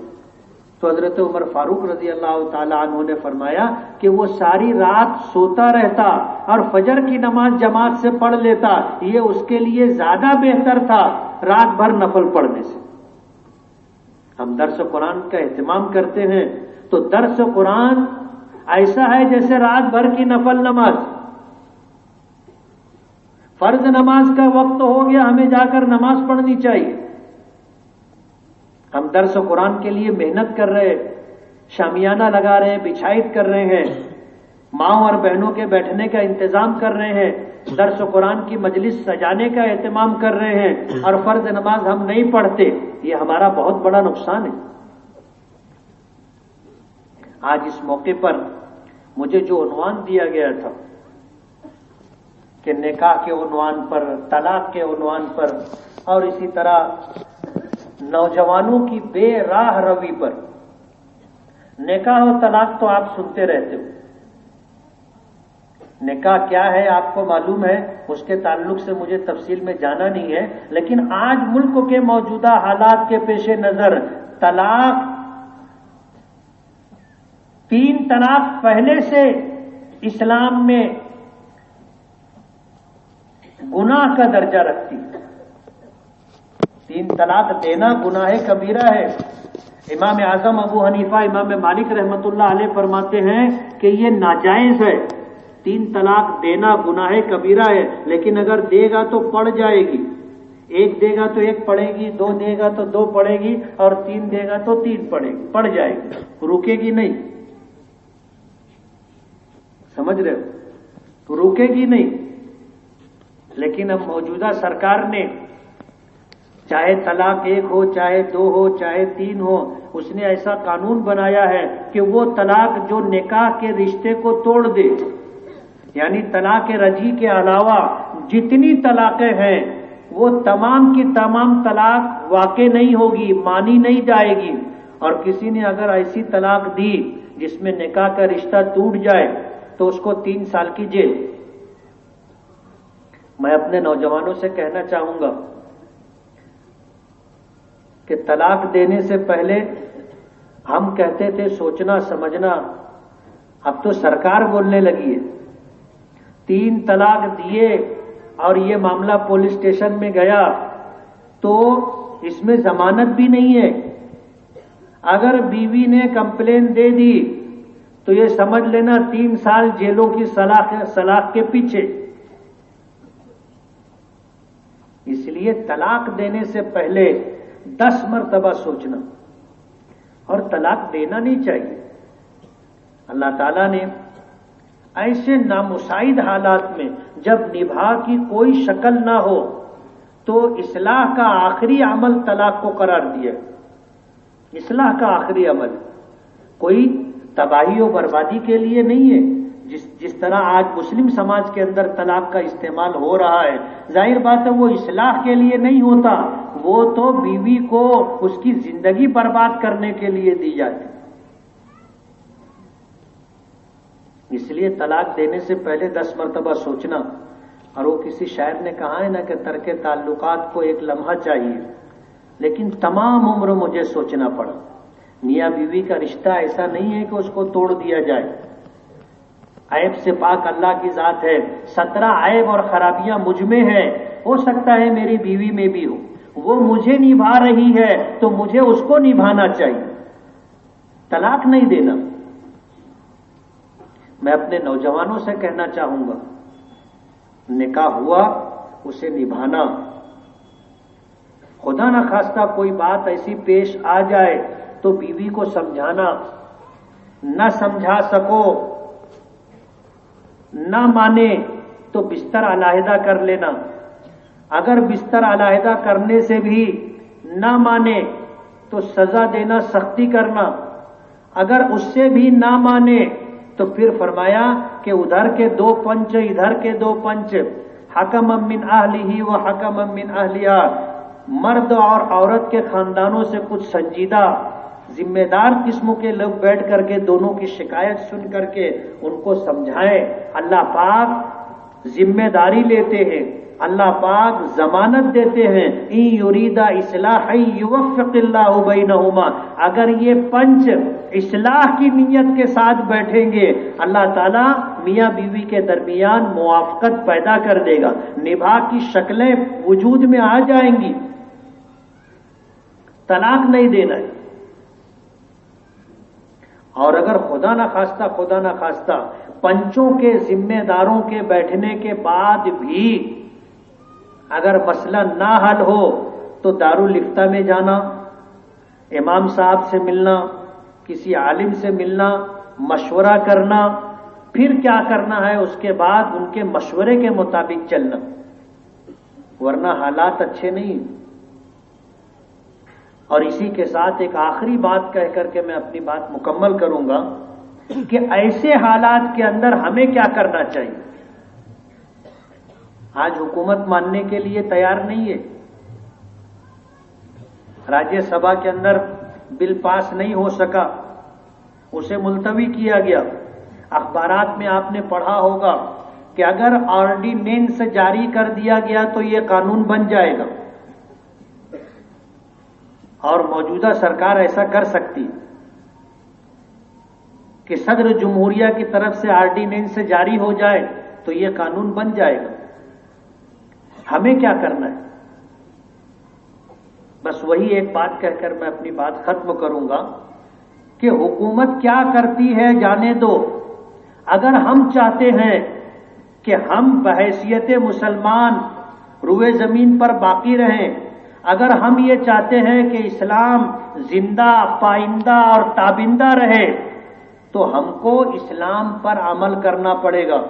تو حضرت عمر فاروق رضی اللہ تعالی عنہ نے فرمایا کہ وہ ساری رات سوتا رہتا اور فجر کی نماز جماعت سے پڑھ لیتا، یہ اس کے لیے زیادہ بہتر تھا رات بھر نفل پڑھنے سے۔ ہم درس قرآن کا اہتمام کرتے ہیں تو درس قرآن ایسا ہے جیسے رات بھر کی نفل نماز۔ فرض نماز کا وقت ہو گیا، ہمیں جا کر نماز پڑھنی چاہیے۔ ہم درس قرآن کے لیے محنت کر رہے ہیں، شامیانہ لگا رہے ہیں، بچھائت کر رہے ہیں، ماؤں اور بہنوں کے بیٹھنے کا انتظام کر رہے ہیں، درس قرآن کی مجلس سجانے کا اہتمام کر رہے ہیں، اور فرض نماز ہم نہیں پڑھتے، یہ ہمارا بہت بڑا نقصان ہے۔ آج اس موقع پر مجھے جو عنوان دیا گیا تھا کہ نکاح کے عنوان پر، طلاق کے عنوان پر، اور اسی طرح نوجوانوں کی بے راہ روی پر، نکاح و طلاق تو آپ سنتے رہتے ہو، نکاح کیا ہے آپ کو معلوم ہے، اس کے تعلق سے مجھے تفصیل میں جانا نہیں ہے، لیکن آج ملک کے موجودہ حالات کے پیش نظر طلاق، 3 طلاق پہلے سے اسلام میں گناہ کا درجہ رکھتی ہے۔ 3 طلاق دینا گناہ کبیرہ ہے۔ امام اعظم ابو حنیفہ، امام مالک رحمۃ اللہ علیہ فرماتے ہیں کہ یہ ناجائز ہے، 3 طلاق دینا گناہ کبیرہ ہے، لیکن اگر دے گا تو پڑ جائے گی، 1 دے گا تو 1 پڑے گی، 2 دے گا تو 2 پڑے گی، اور 3 دے گا تو 3 پڑ جائے گی، رکے گی نہیں، سمجھ رہے ہو، تو رکے گی نہیں۔ لیکن اب موجودہ سرکار نے چاہے طلاق 1 ہو، چاہے 2 ہو، چاہے 3 ہو، اس نے ایسا قانون بنایا ہے کہ وہ طلاق جو نکاح کے رشتے کو توڑ دے، یعنی طلاق رجعی کے علاوہ جتنی طلاقیں ہیں وہ تمام کی تمام طلاق واقع نہیں ہوگی، مانی نہیں جائے گی۔ اور کسی نے اگر ایسی طلاق دی جس میں نکاح کا رشتہ ٹوٹ جائے تو اس کو 3 سال کی جیل۔ میں اپنے نوجوانوں سے کہنا چاہوں گا کہ طلاق دینے سے پہلے ہم کہتے تھے سوچنا سمجھنا، اب تو سرکار بولنے لگی ہے۔ 3 طلاق دیے اور یہ معاملہ پولیس اسٹیشن میں گیا تو اس میں ضمانت بھی نہیں ہے۔ اگر بیوی نے کمپلین دے دی تو یہ سمجھ لینا 3 سال جیلوں کی سلاخ کے پیچھے۔ اس لیے طلاق دینے سے پہلے 10 مرتبہ سوچنا، اور طلاق دینا نہیں چاہیے۔ اللہ تعالیٰ نے ایسے نامساعد حالات میں جب نبھا کی کوئی شکل نہ ہو تو اصلاح کا آخری عمل طلاق کو قرار دیا۔ اصلاح کا آخری عمل کوئی تباہی و بربادی کے لیے نہیں ہے۔ جس طرح آج مسلم سماج کے اندر طلاق کا استعمال ہو رہا ہے، ظاہر بات ہے وہ اصلاح کے لیے نہیں ہوتا، وہ تو بیوی کو اس کی زندگی برباد کرنے کے لیے دی جاتی۔ اس لیے طلاق دینے سے پہلے 10 مرتبہ سوچنا۔ اور وہ کسی شاعر نے کہا ہے نا کہ ترک تعلقات کو 1 لمحہ چاہیے، لیکن تمام عمر مجھے سوچنا پڑا۔ میاں بیوی کا رشتہ ایسا نہیں ہے کہ اس کو توڑ دیا جائے۔ عیب سے پاک اللہ کی ذات ہے، 17 عیب اور خرابیاں مجھ میں ہیں، ہو سکتا ہے میری بیوی میں بھی ہو، وہ مجھے نبھا رہی ہے تو مجھے اس کو نبھانا چاہیے، طلاق نہیں دینا۔ میں اپنے نوجوانوں سے کہنا چاہوں گا، نکاح ہوا اسے نبھانا۔ خدا نہ خواستہ کوئی بات ایسی پیش آ جائے تو بیوی کو سمجھانا، نہ سمجھا سکو نہ مانے تو بستر علیحدہ کر لینا۔ اگر بستر علیحدہ کرنے سے بھی نہ مانے تو سزا دینا، سختی کرنا۔ اگر اس سے بھی نہ مانے تو پھر فرمایا کہ ادھر کے 2 پنچ ادھر کے 2 پنچ، حکم من اہلہ و حکم من اہلیہا، مرد اور عورت کے خاندانوں سے کچھ سنجیدہ ذمہ دار قسم کے لوگ بیٹھ کر کے دونوں کی شکایت سن کر کے ان کو سمجھائیں۔ اللہ پاک ذمہ داری لیتے ہیں، اللہ پاک ضمانت دیتے ہیں، ان یریدا اصلاحا یوفق اللہ بینہما، اگر یہ پنچ اصلاح کی نیت کے ساتھ بیٹھیں گے اللہ تعالیٰ میاں بیوی کے درمیان موافقت پیدا کر دے گا، نبھا کی شکلیں وجود میں آ جائیں گی۔ طلاق نہیں دینا ہے۔ اور اگر خدا نہ خواستہ پنچوں کے ذمہ داروں کے بیٹھنے کے بعد بھی اگر مسئلہ نہ حل ہو تو دارالفتہ میں جانا، امام صاحب سے ملنا، کسی عالم سے ملنا، مشورہ کرنا، پھر کیا کرنا ہے اس کے بعد ان کے مشورے کے مطابق چلنا، ورنہ حالات اچھے نہیں۔ اور اسی کے ساتھ ایک آخری بات کہہ کر کے میں اپنی بات مکمل کروں گا کہ ایسے حالات کے اندر ہمیں کیا کرنا چاہیے۔ آج حکومت ماننے کے لیے تیار نہیں ہے، راجیہ سبھا کے اندر بل پاس نہیں ہو سکا، اسے ملتوی کیا گیا۔ اخبارات میں آپ نے پڑھا ہوگا کہ اگر آرڈیننس جاری کر دیا گیا تو یہ قانون بن جائے گا، اور موجودہ سرکار ایسا کر سکتی کہ صدر جمہوریہ کی طرف سے آرڈیننس جاری ہو جائے تو یہ قانون بن جائے گا۔ ہمیں کیا کرنا ہے؟ بس وہی ایک بات کہہ کر میں اپنی بات ختم کروں گا کہ حکومت کیا کرتی ہے جانے دو۔ اگر ہم چاہتے ہیں کہ ہم بحیثیت مسلمان روئے زمین پر باقی رہیں، اگر ہم یہ چاہتے ہیں کہ اسلام زندہ پائندہ اور تابندہ رہے تو ہم کو اسلام پر عمل کرنا پڑے گا۔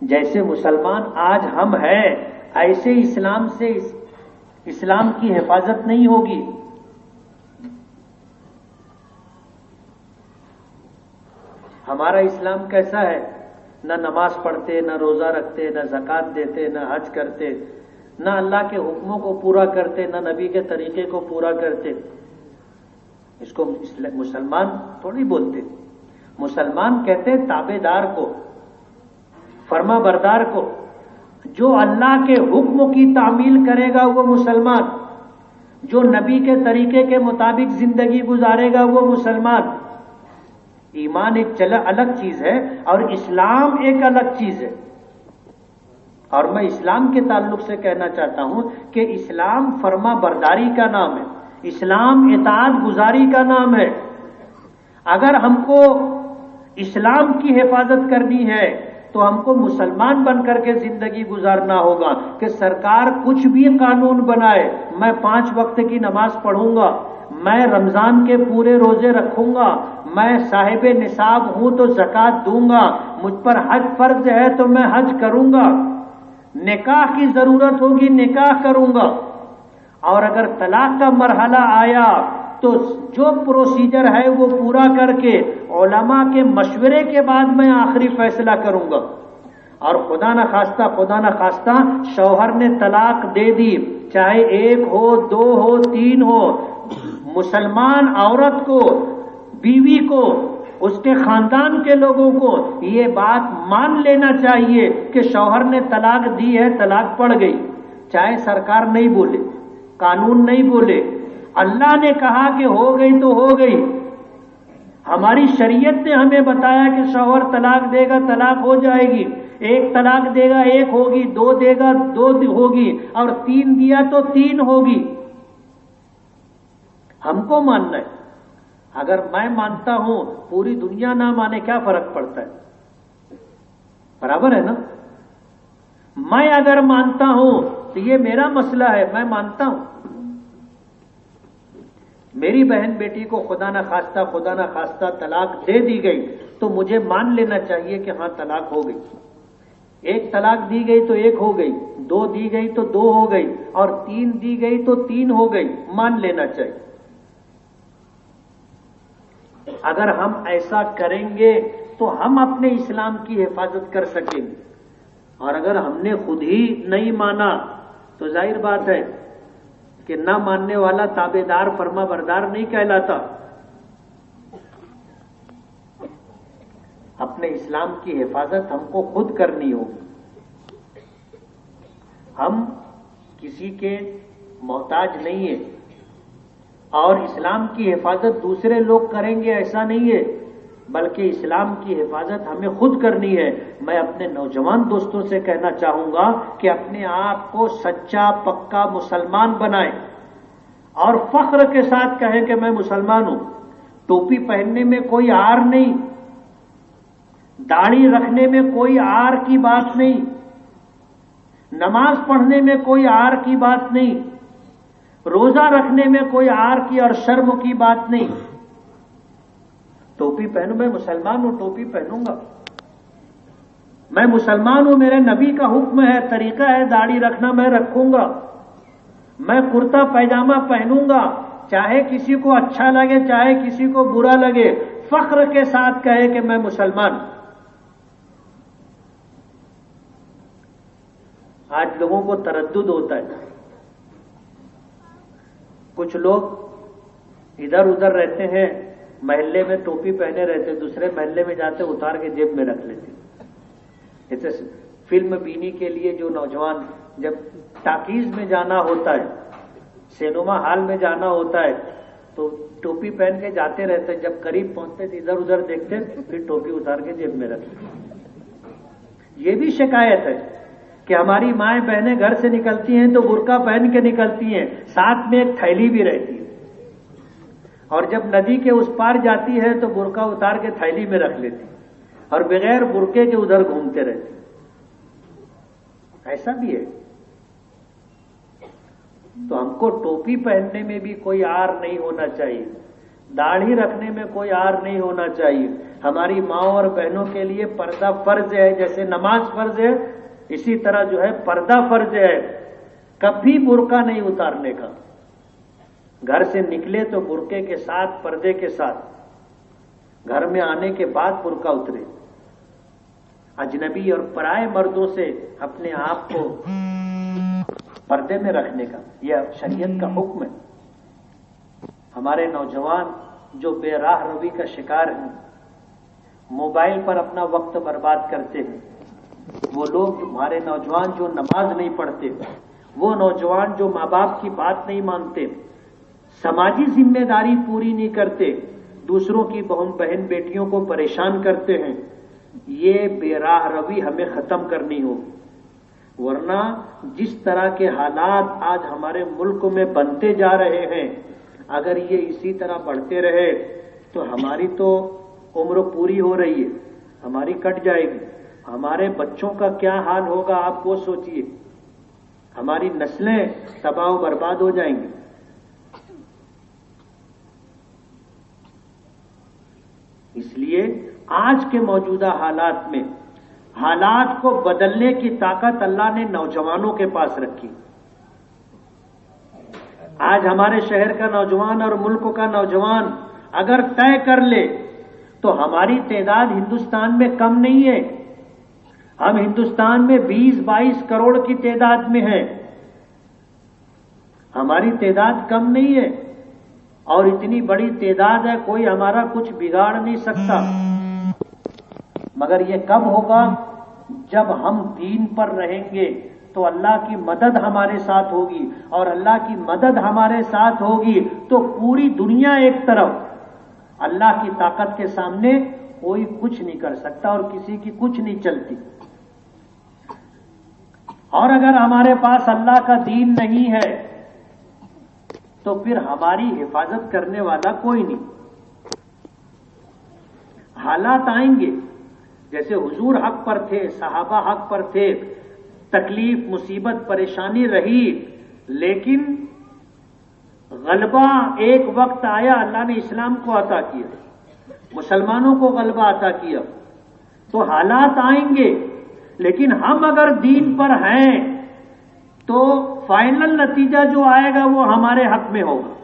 جیسے مسلمان آج ہم ہیں ایسے اسلام سے اسلام کی حفاظت نہیں ہوگی۔ ہمارا اسلام کیسا ہے؟ نہ نماز پڑھتے، نہ روزہ رکھتے، نہ زکوٰۃ دیتے، نہ حج کرتے، نہ اللہ کے حکموں کو پورا کرتے، نہ نبی کے طریقے کو پورا کرتے۔ اس کو مسلمان تھوڑی بولتے، مسلمان کہتے تابع دار کو، فرما بردار کو۔ جو اللہ کے حکم کی تعمیل کرے گا وہ مسلمان، جو نبی کے طریقے کے مطابق زندگی گزارے گا وہ مسلمان۔ ایمان ایک الگ چیز ہے اور اسلام ایک الگ چیز ہے۔ اور میں اسلام کے تعلق سے کہنا چاہتا ہوں کہ اسلام فرما برداری کا نام ہے، اسلام اطاعت گزاری کا نام ہے۔ اگر ہم کو اسلام کی حفاظت کرنی ہے تو ہم کو مسلمان بن کر کے زندگی گزارنا ہوگا کہ سرکار کچھ بھی قانون بنائے، میں 5 وقت کی نماز پڑھوں گا، میں رمضان کے پورے روزے رکھوں گا، میں صاحب نصاب ہوں تو زکوٰۃ دوں گا، مجھ پر حج فرض ہے تو میں حج کروں گا، نکاح کی ضرورت ہوگی نکاح کروں گا، اور اگر طلاق کا مرحلہ آیا تو جو پروسیجر ہے وہ پورا کر کے علماء کے مشورے کے بعد میں آخری فیصلہ کروں گا۔ اور خدا نہ خواستہ شوہر نے طلاق دے دی، چاہے 1 ہو 2 ہو 3 ہو، مسلمان عورت کو، بیوی کو، اس کے خاندان کے لوگوں کو یہ بات مان لینا چاہیے کہ شوہر نے طلاق دی ہے، طلاق پڑ گئی، چاہے سرکار نہیں بولے، قانون نہیں بولے، اللہ نے کہا کہ ہو گئی تو ہو گئی۔ ہماری شریعت نے ہمیں بتایا کہ شوہر طلاق دے گا طلاق ہو جائے گی، 1 طلاق دے گا 1 ہوگی، 2 دے گا 2 ہوگی، اور 3 دیا تو 3 ہوگی۔ ہم کو ماننا ہے۔ اگر میں مانتا ہوں پوری دنیا نہ مانے کیا فرق پڑتا ہے؟ برابر ہے نا؟ میں اگر مانتا ہوں تو یہ میرا مسئلہ ہے، میں مانتا ہوں۔ میری بہن بیٹی کو خدا نہ خواستہ طلاق دے دی گئی تو مجھے مان لینا چاہیے کہ ہاں طلاق ہو گئی۔ 1 طلاق دی گئی تو 1 ہو گئی، 2 دی گئی تو 2 ہو گئی، اور 3 دی گئی تو 3 ہو گئی، مان لینا چاہیے۔ اگر ہم ایسا کریں گے تو ہم اپنے اسلام کی حفاظت کر سکیں گے، اور اگر ہم نے خود ہی نہیں مانا تو ظاہر بات ہے کہ نہ ماننے والا تابع دار فرما بردار نہیں کہلاتا۔ اپنے اسلام کی حفاظت ہم کو خود کرنی ہوگی۔ ہم کسی کے محتاج نہیں ہیں، اور اسلام کی حفاظت دوسرے لوگ کریں گے ایسا نہیں ہے، بلکہ اسلام کی حفاظت ہمیں خود کرنی ہے۔ میں اپنے نوجوان دوستوں سے کہنا چاہوں گا کہ اپنے آپ کو سچا پکا مسلمان بنائیں اور فخر کے ساتھ کہیں کہ میں مسلمان ہوں۔ ٹوپی پہننے میں کوئی عار نہیں، داڑھی رکھنے میں کوئی عار کی بات نہیں، نماز پڑھنے میں کوئی عار کی بات نہیں، روزہ رکھنے میں کوئی عار کی اور شرم کی بات نہیں۔ ٹوپی پہنوں، میں مسلمان ہوں، ٹوپی پہنوں گا، میں مسلمان ہوں، میرے نبی کا حکم ہے، طریقہ ہے داڑھی رکھنا، میں رکھوں گا، میں کرتا پیجامہ پہنوں گا، چاہے کسی کو اچھا لگے چاہے کسی کو برا لگے، فخر کے ساتھ کہے کہ میں مسلمان۔ آج لوگوں کو تردد ہوتا ہے، کچھ لوگ ادھر ادھر رہتے ہیں، محلے میں ٹوپی پہنے رہتے، دوسرے محلے میں جاتے اتار کے جیب میں رکھ لیتے۔ جیسے فلم بینی کے لیے جو نوجوان جب ٹاکیز میں جانا ہوتا ہے، سینما ہال میں جانا ہوتا ہے، تو ٹوپی پہن کے جاتے رہتے، جب قریب پہنچتے تو ادھر ادھر دیکھتے، پھر ٹوپی اتار کے جیب میں رکھ لیتے۔ یہ بھی شکایت ہے کہ ہماری مائیں بہنیں گھر سے نکلتی ہیں تو برقع پہن کے نکلتی ہیں، ساتھ میں ایک تھیلی بھی رہتی ہے، اور جب ندی کے اس پار جاتی ہے تو برقع اتار کے تھیلی میں رکھ لیتی اور بغیر برقعے کے ادھر گھومتے رہتے۔ ایسا بھی ہے۔ تو ہم کو ٹوپی پہننے میں بھی کوئی عار نہیں ہونا چاہیے، داڑھی رکھنے میں کوئی عار نہیں ہونا چاہیے۔ ہماری ماؤں اور بہنوں کے لیے پردہ فرض ہے، جیسے نماز فرض ہے اسی طرح جو ہے پردہ فرض ہے۔ کبھی برقع نہیں اتارنے کا. گھر سے نکلے تو برقعے کے ساتھ، پردے کے ساتھ، گھر میں آنے کے بعد برقع اترے. اجنبی اور پرائے مردوں سے اپنے آپ کو پردے میں رکھنے کا یہ شریعت کا حکم ہے. ہمارے نوجوان جو بے راہ روی کا شکار ہیں، موبائل پر اپنا وقت برباد کرتے ہیں، وہ لوگ، ہمارے نوجوان جو نماز نہیں پڑھتے، وہ نوجوان جو ماں باپ کی بات نہیں مانتے، سماجی ذمہ داری پوری نہیں کرتے، دوسروں کی بہن بیٹیوں کو پریشان کرتے ہیں، یہ بے راہ روی ہمیں ختم کرنی ہوگی. ورنہ جس طرح کے حالات آج ہمارے ملک میں بنتے جا رہے ہیں، اگر یہ اسی طرح بڑھتے رہے تو ہماری تو عمر پوری ہو رہی ہے، ہماری کٹ جائے گی. ہمارے بچوں کا کیا حال ہوگا آپ وہ سوچئے. ہماری نسلیں تباہ و برباد ہو جائیں گی. اس لیے آج کے موجودہ حالات میں حالات کو بدلنے کی طاقت اللہ نے نوجوانوں کے پاس رکھی. آج ہمارے شہر کا نوجوان اور ملک کا نوجوان اگر طے کر لے تو ہماری تعداد ہندوستان میں کم نہیں ہے. ہم ہندوستان میں 20-22 کروڑ کی تعداد میں ہیں. ہماری تعداد کم نہیں ہے اور اتنی بڑی تعداد ہے، کوئی ہمارا کچھ بگاڑ نہیں سکتا. مگر یہ کب ہوگا؟ جب ہم دین پر رہیں گے تو اللہ کی مدد ہمارے ساتھ ہوگی، اور اللہ کی مدد ہمارے ساتھ ہوگی تو پوری دنیا ایک طرف، اللہ کی طاقت کے سامنے کوئی کچھ نہیں کر سکتا اور کسی کی کچھ نہیں چلتی. اور اگر ہمارے پاس اللہ کا دین نہیں ہے تو پھر ہماری حفاظت کرنے والا کوئی نہیں. حالات آئیں گے جیسے حضور حق پر تھے، صحابہ حق پر تھے، تکلیف، مصیبت، پریشانی رہی، لیکن غلبہ ایک وقت آیا، اللہ نے اسلام کو عطا کیا، مسلمانوں کو غلبہ عطا کیا. تو حالات آئیں گے، لیکن ہم اگر دین پر ہیں تو فائنل نتیجہ جو آئے گا وہ ہمارے حق میں ہوگا.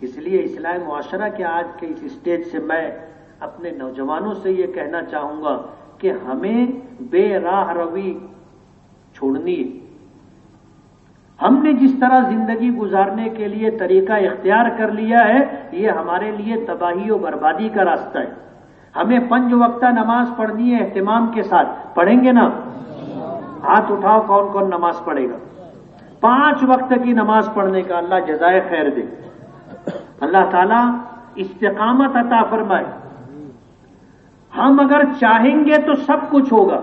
اس لیے اصلاح معاشرہ کے آج کے اس اسٹیج سے میں اپنے نوجوانوں سے یہ کہنا چاہوں گا کہ ہمیں بے راہ روی چھوڑنی ہے. ہم نے جس طرح زندگی گزارنے کے لیے طریقہ اختیار کر لیا ہے، یہ ہمارے لیے تباہی و بربادی کا راستہ ہے. ہمیں 5 وقتہ نماز پڑھنی ہے اہتمام کے ساتھ. پڑھیں گے نا؟ ہاتھ اٹھاؤ کون کون نماز پڑھے گا. 5 وقت کی نماز پڑھنے کا اللہ جزائے خیر دے. اللہ تعالیٰ استقامت عطا فرمائے. ہم اگر چاہیں گے تو سب کچھ ہوگا.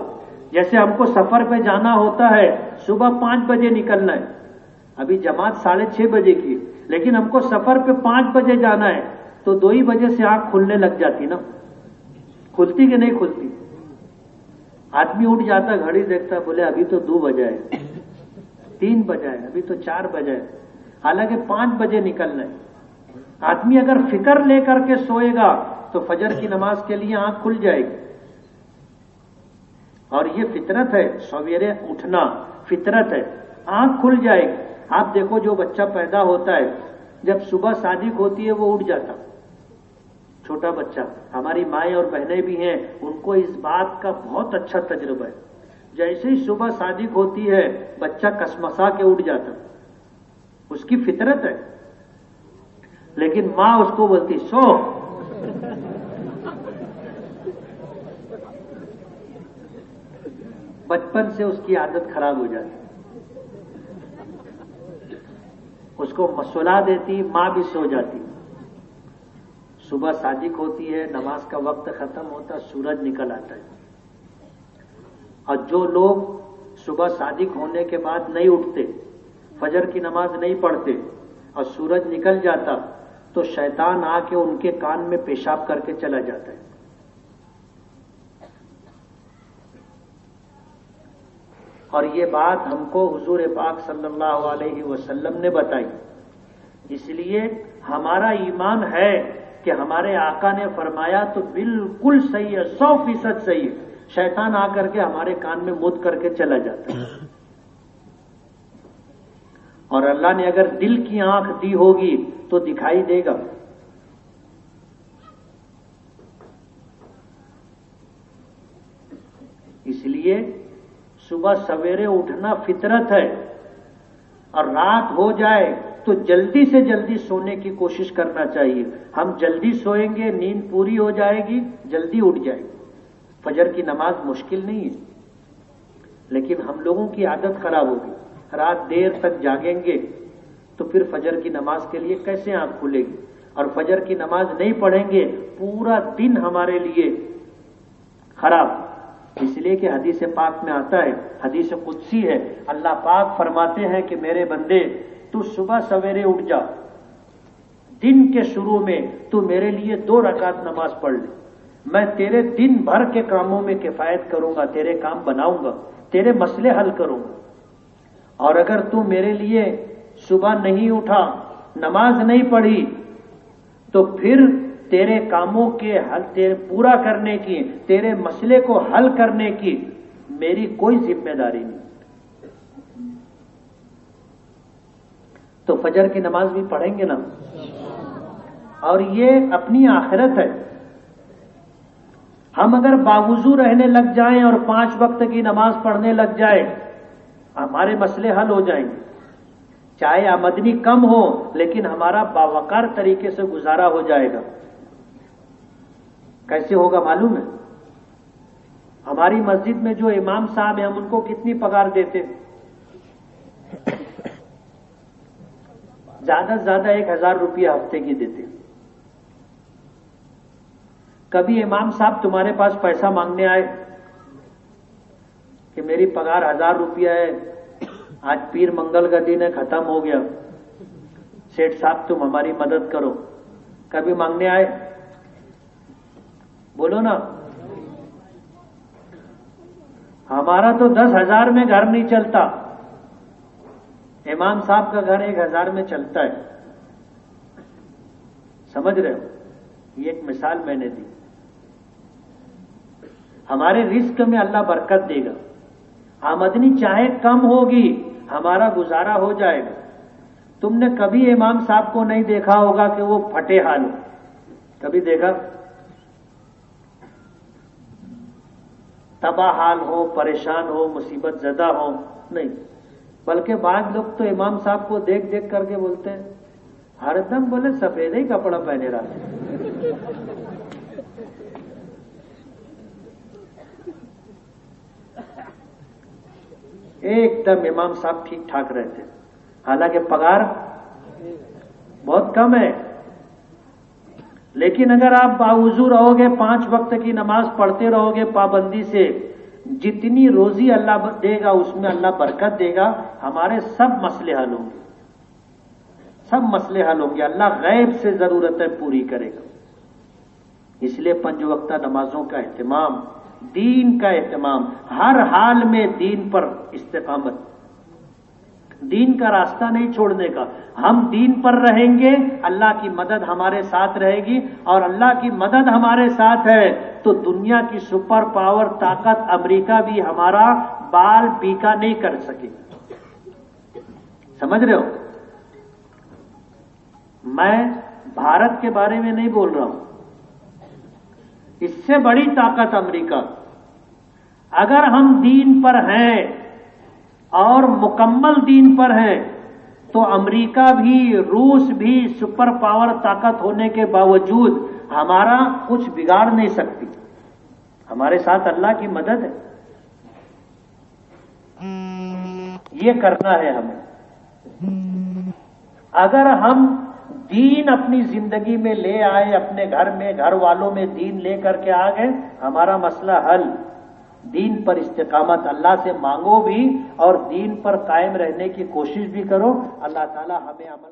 جیسے ہم کو سفر پہ جانا ہوتا ہے، صبح 5 بجے نکلنا ہے، ابھی جماعت 6:30 بجے کی، لیکن ہم کو سفر پہ 5 بجے جانا ہے تو 2 ہی بجے سے آنکھ کھلنے لگ جاتی نا. کھلتی کہ نہیں کھلتی؟ آدمی اٹھ جاتا، گھڑی دیکھتا، بولے ابھی تو 2 بجے ہے، 3 بجے ہے، ابھی تو 4 بجے ہے، حالانکہ 5 بجے نکلنا ہے. آدمی اگر فکر لے کر کے سوئے گا تو فجر کی نماز کے لیے آنکھ کھل جائے گی. اور یہ فطرت ہے، سویرے اٹھنا فطرت ہے، آنکھ کھل جائے گی. آپ دیکھو جو بچہ پیدا ہوتا ہے، جب صبح صادق ہوتی ہے وہ اٹھ جاتا، چھوٹا بچہ. ہماری مائیں اور بہنیں بھی ہیں، ان کو اس بات کا بہت اچھا تجربہ ہے. جیسے ہی صبح صادق ہوتی ہے بچہ کسمسا کے اٹھ جاتا، اس کی فطرت ہے. لیکن ماں اس کو بولتی سو. بچپن سے اس کی عادت خراب ہو جاتی، اس کو مسلا دیتی، ماں بھی سو جاتی. صبح صادق ہوتی ہے، نماز کا وقت ختم ہوتا، سورج نکل آتا ہے. اور جو لوگ صبح صادق ہونے کے بعد نہیں اٹھتے، فجر کی نماز نہیں پڑھتے اور سورج نکل جاتا تو شیطان آ کے ان کے کان میں پیشاب کر کے چلا جاتا ہے. اور یہ بات ہم کو حضور پاک صلی اللہ علیہ وسلم نے بتائی. اس لیے ہمارا ایمان ہے کہ ہمارے آقا نے فرمایا تو بالکل صحیح ہے، 100% صحیح ہے. شیطان آ کر کے ہمارے کان میں مد کر کے چلا جاتا ہے. اور اللہ نے اگر دل کی آنکھ دی ہوگی تو دکھائی دے گا. اس لیے صبح سویرے اٹھنا فطرت ہے، اور رات ہو جائے تو جلدی سے جلدی سونے کی کوشش کرنا چاہیے. ہم جلدی سوئیں گے، نیند پوری ہو جائے گی، جلدی اٹھ جائے گی. فجر کی نماز مشکل نہیں ہے، لیکن ہم لوگوں کی عادت خراب ہوگی. رات دیر تک جاگیں گے تو پھر فجر کی نماز کے لیے کیسے آنکھ کھلے گی؟ اور فجر کی نماز نہیں پڑھیں گے پورا دن ہمارے لیے خراب. اس لیے کہ حدیث پاک میں آتا ہے، حدیث قدسی ہے، اللہ پاک فرماتے ہیں کہ میرے بندے تو صبح سویرے اٹھ جا، دن کے شروع میں تو میرے لیے 2 رکعت نماز پڑھ لے، میں تیرے دن بھر کے کاموں میں کفایت کروں گا، تیرے کام بناؤں گا، تیرے مسئلے حل کروں گا. اور اگر تو میرے لیے صبح نہیں اٹھا، نماز نہیں پڑھی، تو پھر تیرے کاموں کے حل تیرے پورا کرنے کی، تیرے مسئلے کو حل کرنے کی میری کوئی ذمہ داری نہیں. تو فجر کی نماز بھی پڑھیں گے نا. اور یہ اپنی آخرت ہے. ہم اگر باوضو رہنے لگ جائیں اور 5 وقت کی نماز پڑھنے لگ جائیں، ہمارے مسئلے حل ہو جائیں گے. چاہے آمدنی کم ہو لیکن ہمارا باوقار طریقے سے گزارا ہو جائے گا. کیسے ہوگا معلوم ہے؟ ہماری مسجد میں جو امام صاحب ہیں ہم ان کو کتنی پگار دیتے؟ زیادہ سے زیادہ 1000 روپیہ ہفتے کی دیتے. کبھی امام صاحب تمہارے پاس پیسہ مانگنے آئے کہ میری پگار 1000 روپیہ ہے، آج پیر منگل کا دن ہے، ختم ہو گیا، سیٹھ صاحب تم ہماری مدد کرو؟ کبھی مانگنے آئے؟ بولو نا. ہمارا تو 10,000 میں گھر نہیں چلتا، امام صاحب کا گھر 1000 میں چلتا ہے. سمجھ رہے ہو؟ یہ ایک مثال میں نے دی. ہمارے رزق میں اللہ برکت دے گا. آمدنی چاہے کم ہوگی ہمارا گزارا ہو جائے گا. تم نے کبھی امام صاحب کو نہیں دیکھا ہوگا کہ وہ پھٹے حال ہو. کبھی دیکھا؟ تباہ حال ہو، پریشان ہو، مصیبت زدہ ہو؟ نہیں. بلکہ بعض لوگ تو امام صاحب کو دیکھ دیکھ کر کے بولتے ہیں، ہر دم بولے سفید ہی کپڑا پہنے رہا. ایک دم امام صاحب ٹھیک ٹھاک رہتے، حالانکہ پگار بہت کم ہے. لیکن اگر آپ باوضو رہو گے، 5 وقت کی نماز پڑھتے رہو گے پابندی سے، جتنی روزی اللہ دے گا اس میں اللہ برکت دے گا. ہمارے سب مسئلے حل ہوں گے، سب مسئلے حل ہوں گے. اللہ غیب سے ضرورتیں پوری کرے گا. اس لیے 5 وقتہ نمازوں کا اہتمام، دین کا اہتمام، ہر حال میں دین پر استقامت، دین کا راستہ نہیں چھوڑنے کا. ہم دین پر رہیں گے، اللہ کی مدد ہمارے ساتھ رہے گی. اور اللہ کی مدد ہمارے ساتھ ہے تو دنیا کی سپر پاور طاقت امریکہ بھی ہمارا بال پیکا نہیں کر سکے. سمجھ رہے ہو؟ میں بھارت کے بارے میں نہیں بول رہا ہوں، اس سے بڑی طاقت امریکہ. اگر ہم دین پر ہیں اور مکمل دین پر ہیں تو امریکہ بھی، روس بھی سپر پاور طاقت ہونے کے باوجود ہمارا کچھ بگاڑ نہیں سکتی. ہمارے ساتھ اللہ کی مدد ہے. یہ کرنا ہے ہمیں. اگر ہم دین اپنی زندگی میں لے آئے، اپنے گھر میں، گھر والوں میں دین لے کر کے آ گئے، ہمارا مسئلہ حل. دین پر استقامت، اللہ سے مانگو بھی اور دین پر قائم رہنے کی کوشش بھی کرو. اللہ تعالی ہمیں عمل